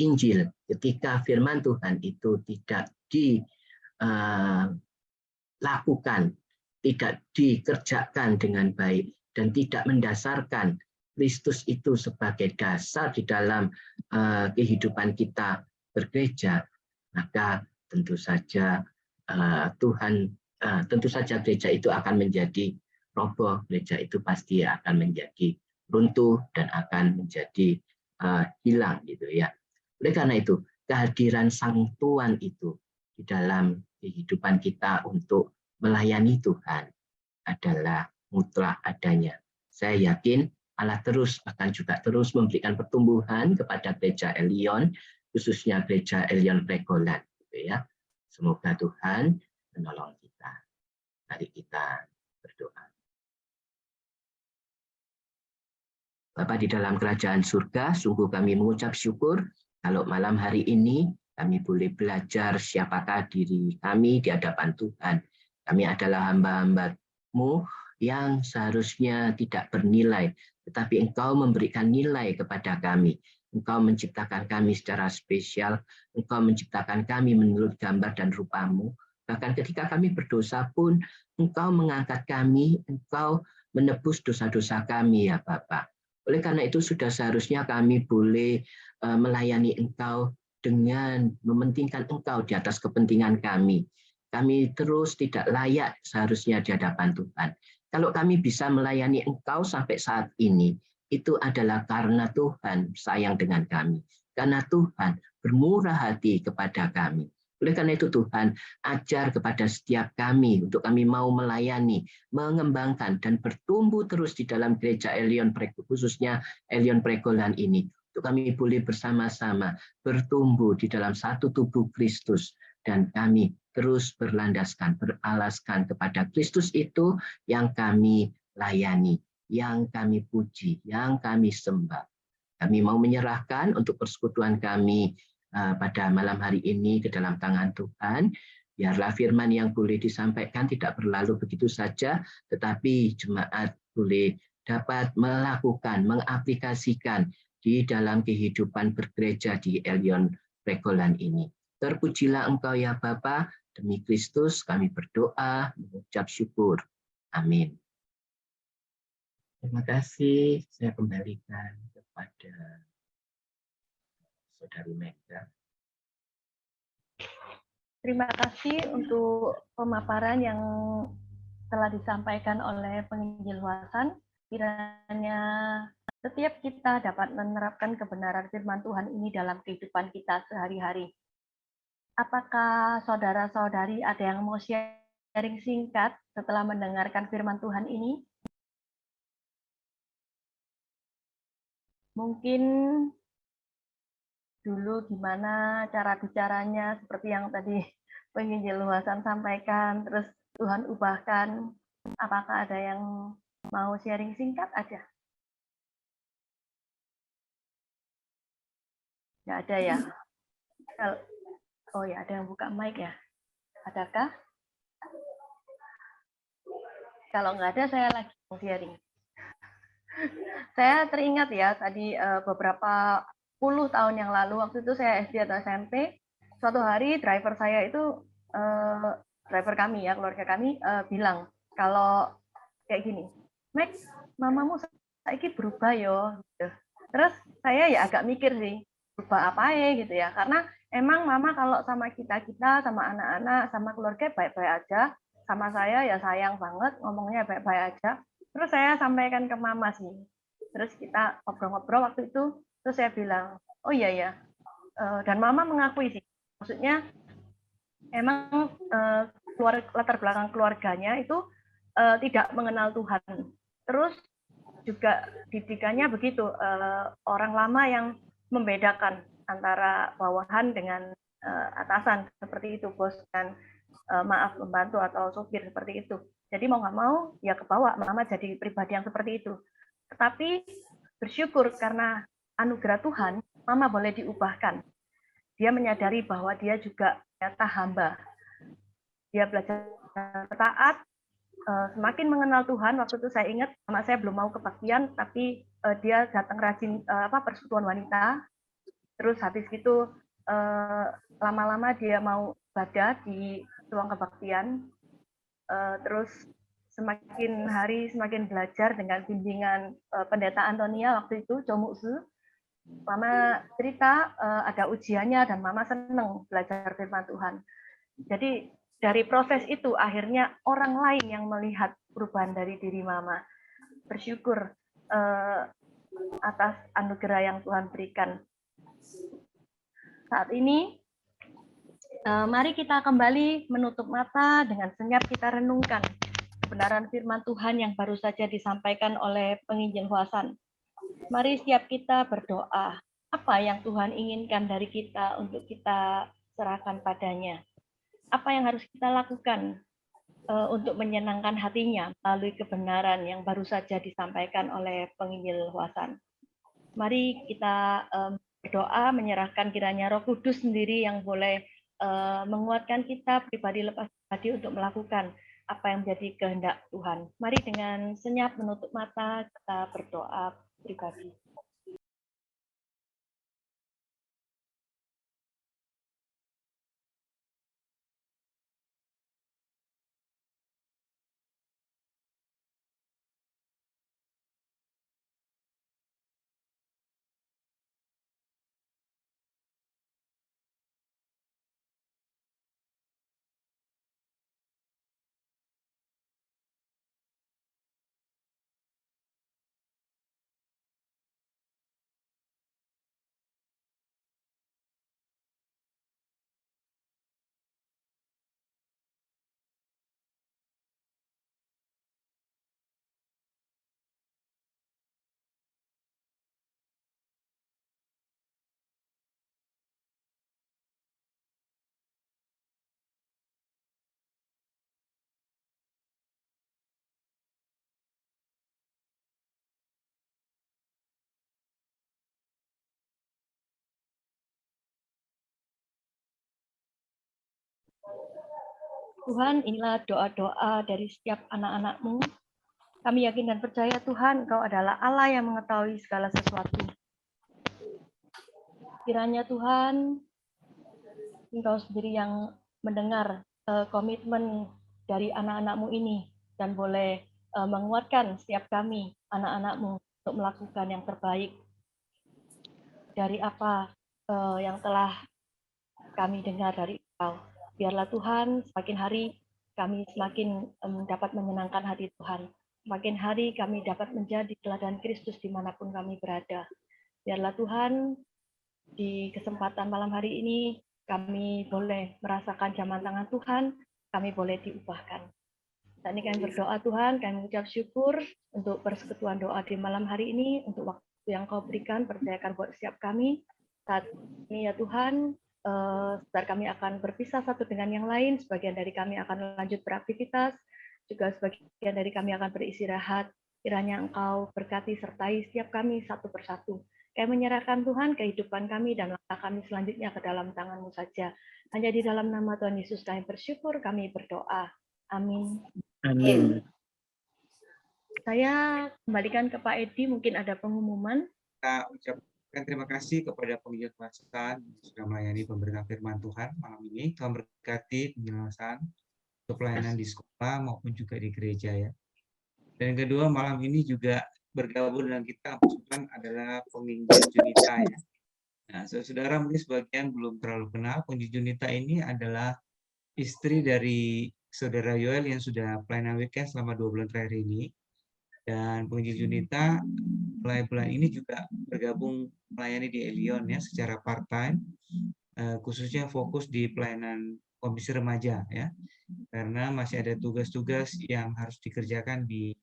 Injil, ketika firman Tuhan itu tidak dilakukan, tidak dikerjakan dengan baik, dan tidak mendasarkan Kristus itu sebagai dasar di dalam kehidupan kita bergereja, maka tentu saja tentu saja gereja itu akan menjadi roboh, gereja itu pasti akan menjadi runtuh dan akan menjadi hilang gitu ya. Oleh karena itu, kehadiran Sang Tuan itu di dalam kehidupan kita untuk melayani Tuhan adalah mutlak adanya. Saya yakin Allah akan juga terus memberikan pertumbuhan kepada gereja Elion, khususnya gereja Elion Pregolan gitu ya. Semoga Tuhan menolong kita. Mari kita berdoa. Bapa di dalam kerajaan surga, sungguh kami mengucap syukur kalau malam hari ini kami boleh belajar siapakah diri kami di hadapan Tuhan. Kami adalah hamba-hamba-Mu yang seharusnya tidak bernilai, tetapi Engkau memberikan nilai kepada kami. Engkau menciptakan kami secara spesial, Engkau menciptakan kami menurut gambar dan rupa-Mu. Bahkan ketika kami berdosa pun, Engkau mengangkat kami, Engkau menebus dosa-dosa kami ya Bapa. Oleh karena itu sudah seharusnya kami boleh melayani Engkau dengan mementingkan Engkau di atas kepentingan kami. Kami terus tidak layak seharusnya di hadapan Tuhan. Kalau kami bisa melayani Engkau sampai saat ini, itu adalah karena Tuhan sayang dengan kami. Karena Tuhan bermurah hati kepada kami. Oleh karena itu Tuhan, ajar kepada setiap kami untuk kami mau melayani, mengembangkan, dan bertumbuh terus di dalam gereja Elion, khususnya Elion Pregolan ini. Untuk kami boleh bersama-sama bertumbuh di dalam satu tubuh Kristus. Dan kami terus berlandaskan, beralaskan kepada Kristus itu yang kami layani, yang kami puji, yang kami sembah. Kami mau menyerahkan untuk persekutuan kami pada malam hari ini ke dalam tangan Tuhan. Biarlah firman yang boleh disampaikan tidak berlalu begitu saja, tetapi jemaat boleh dapat melakukan, mengaplikasikan di dalam kehidupan bergereja di Elion Pregolan ini. Terpujilah Engkau ya Bapa, demi Kristus kami berdoa, mengucap syukur. Amin. Terima kasih, saya kembalikan kepada Saudari Mega. Terima kasih untuk pemaparan yang telah disampaikan oleh penginjil Wasan. Kiranya setiap kita dapat menerapkan kebenaran firman Tuhan ini dalam kehidupan kita sehari-hari. Apakah saudara-saudari ada yang mau sharing singkat setelah mendengarkan firman Tuhan ini? Mungkin dulu gimana cara bicaranya seperti yang tadi penginjil Hasan sampaikan, terus Tuhan ubahkan. Apakah ada yang mau sharing singkat aja? Nggak ada ya? Oh ya, ada yang buka mic ya? Adakah? Kalau nggak ada, saya lagi mau sharing. Saya teringat ya, tadi beberapa puluh tahun yang lalu, waktu itu saya SD atau SMP, suatu hari driver saya itu, driver kami ya, keluarga kami, bilang, kalau kayak gini, Max, mamamu saiki berubah yo. Gitu. Terus saya ya agak mikir sih, berubah apa ya gitu ya, karena emang mama kalau sama kita, sama anak-anak, sama keluarga baik-baik aja, sama saya ya sayang banget, ngomongnya baik-baik aja. Terus saya sampaikan ke mama sih, terus kita ngobrol-ngobrol waktu itu, terus saya bilang, oh iya ya, dan mama mengakui sih, maksudnya emang latar belakang keluarganya itu tidak mengenal Tuhan. Terus juga didikannya begitu, orang lama yang membedakan antara bawahan dengan atasan, seperti itu, bos dan maaf pembantu atau sopir, seperti itu. Jadi mau nggak mau ya kebawa mama jadi pribadi yang seperti itu. Tetapi bersyukur karena anugerah Tuhan, mama boleh diubahkan. Dia menyadari bahwa dia juga ternyata hamba. Dia belajar taat, semakin mengenal Tuhan. Waktu itu saya ingat, sama saya belum mau kebaktian, tapi dia datang rajin persekutuan wanita. Terus habis itu lama-lama dia mau ibadah di ruang kebaktian. Terus semakin hari semakin belajar dengan bimbingan pendeta Antonia waktu itu, Comuksu. Mama cerita ada ujiannya dan mama seneng belajar firman Tuhan. Jadi dari proses itu akhirnya orang lain yang melihat perubahan dari diri mama. Bersyukur atas anugerah yang Tuhan berikan. Saat ini mari kita kembali menutup mata, dengan senyap kita renungkan kebenaran firman Tuhan yang baru saja disampaikan oleh penginjil Hasan. Mari setiap kita berdoa, apa yang Tuhan inginkan dari kita untuk kita serahkan padanya. Apa yang harus kita lakukan untuk menyenangkan hatinya melalui kebenaran yang baru saja disampaikan oleh penginjil Hasan. Mari kita berdoa, menyerahkan kiranya Roh Kudus sendiri yang boleh menguatkan kita pribadi lepas pribadi untuk melakukan apa yang menjadi kehendak Tuhan. Mari dengan senyap menutup mata kita berdoa pribadi. Tuhan, inilah doa-doa dari setiap anak-anak-Mu. Kami yakin dan percaya Tuhan, Engkau adalah Allah yang mengetahui segala sesuatu. Kiranya Tuhan, Engkau sendiri yang mendengar komitmen dari anak-anak-Mu ini dan boleh menguatkan setiap kami, anak-anak-Mu, untuk melakukan yang terbaik dari apa yang telah kami dengar dari Engkau. Biarlah Tuhan, semakin hari kami semakin dapat menyenangkan hati Tuhan. Semakin hari kami dapat menjadi teladan Kristus dimanapun kami berada. Biarlah Tuhan, di kesempatan malam hari ini, kami boleh merasakan jaman tangan Tuhan, kami boleh diubahkan. Saat ini kami berdoa Tuhan, kami mengucap syukur untuk persekutuan doa di malam hari ini, untuk waktu yang Kau berikan, percayakan buat setiap kami. Saat ini ya Tuhan, sebentar kami akan berpisah satu dengan yang lain, sebagian dari kami akan lanjut beraktivitas, juga sebagian dari kami akan beristirahat. Kiranya Engkau berkati sertai setiap kami satu persatu. Kami menyerahkan Tuhan kehidupan kami dan langkah kami selanjutnya ke dalam tangan-Mu saja. Hanya di dalam nama Tuhan Yesus kami bersyukur, kami berdoa. Amin. Amin. Saya kembalikan ke Pak Edi, mungkin ada pengumuman. Kita ucapkan terima kasih kepada penginjil Tuhan yang sudah melayani pemberitaan firman Tuhan malam ini. Tuhan berkati penjelasan untuk pelayanan di sekolah maupun juga di gereja ya. Dan yang kedua, malam ini juga bergabung dengan kita Tuhan adalah penginjil Junita ya. Nah, saudara mungkin sebagian belum terlalu kenal, penginjil Junita ini adalah istri dari saudara Yoel yang sudah pelayanan weekend selama 2 bulan terakhir ini. Dan penginjil Junita mulai bulan ini juga bergabung melayani di Elion ya secara part-time, khususnya fokus di pelayanan komisi remaja ya, karena masih ada tugas-tugas yang harus dikerjakan di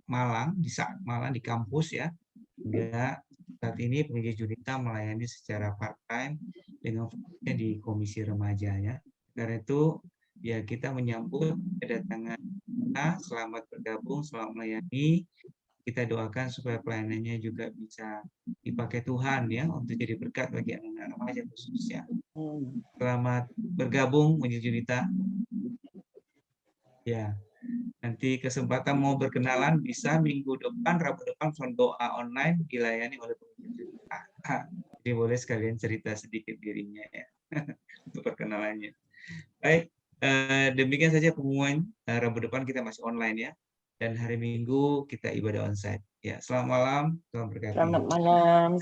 Malang, di kampus ya, hingga saat ini penginjil Junita melayani secara part-time dengan fokusnya di komisi remaja ya. Karena itu ya kita menyambut kedatangan kita, selamat bergabung, selamat melayani. Kita doakan supaya pelayanannya juga bisa dipakai Tuhan ya untuk jadi berkat bagi anak-anak remaja khususnya. Selamat bergabung penginjil Junita. Ya, nanti kesempatan mau berkenalan bisa minggu depan, Rabu depan, doa online dilayani oleh penginjil Junita. Jadi boleh sekalian cerita sedikit dirinya ya untuk perkenalannya. Baik, demikian saja pengumuman. Rabu depan kita masih online ya. Dan hari Minggu kita ibadah onsite. Ya, selamat malam. Tuhan berkati. Selamat malam.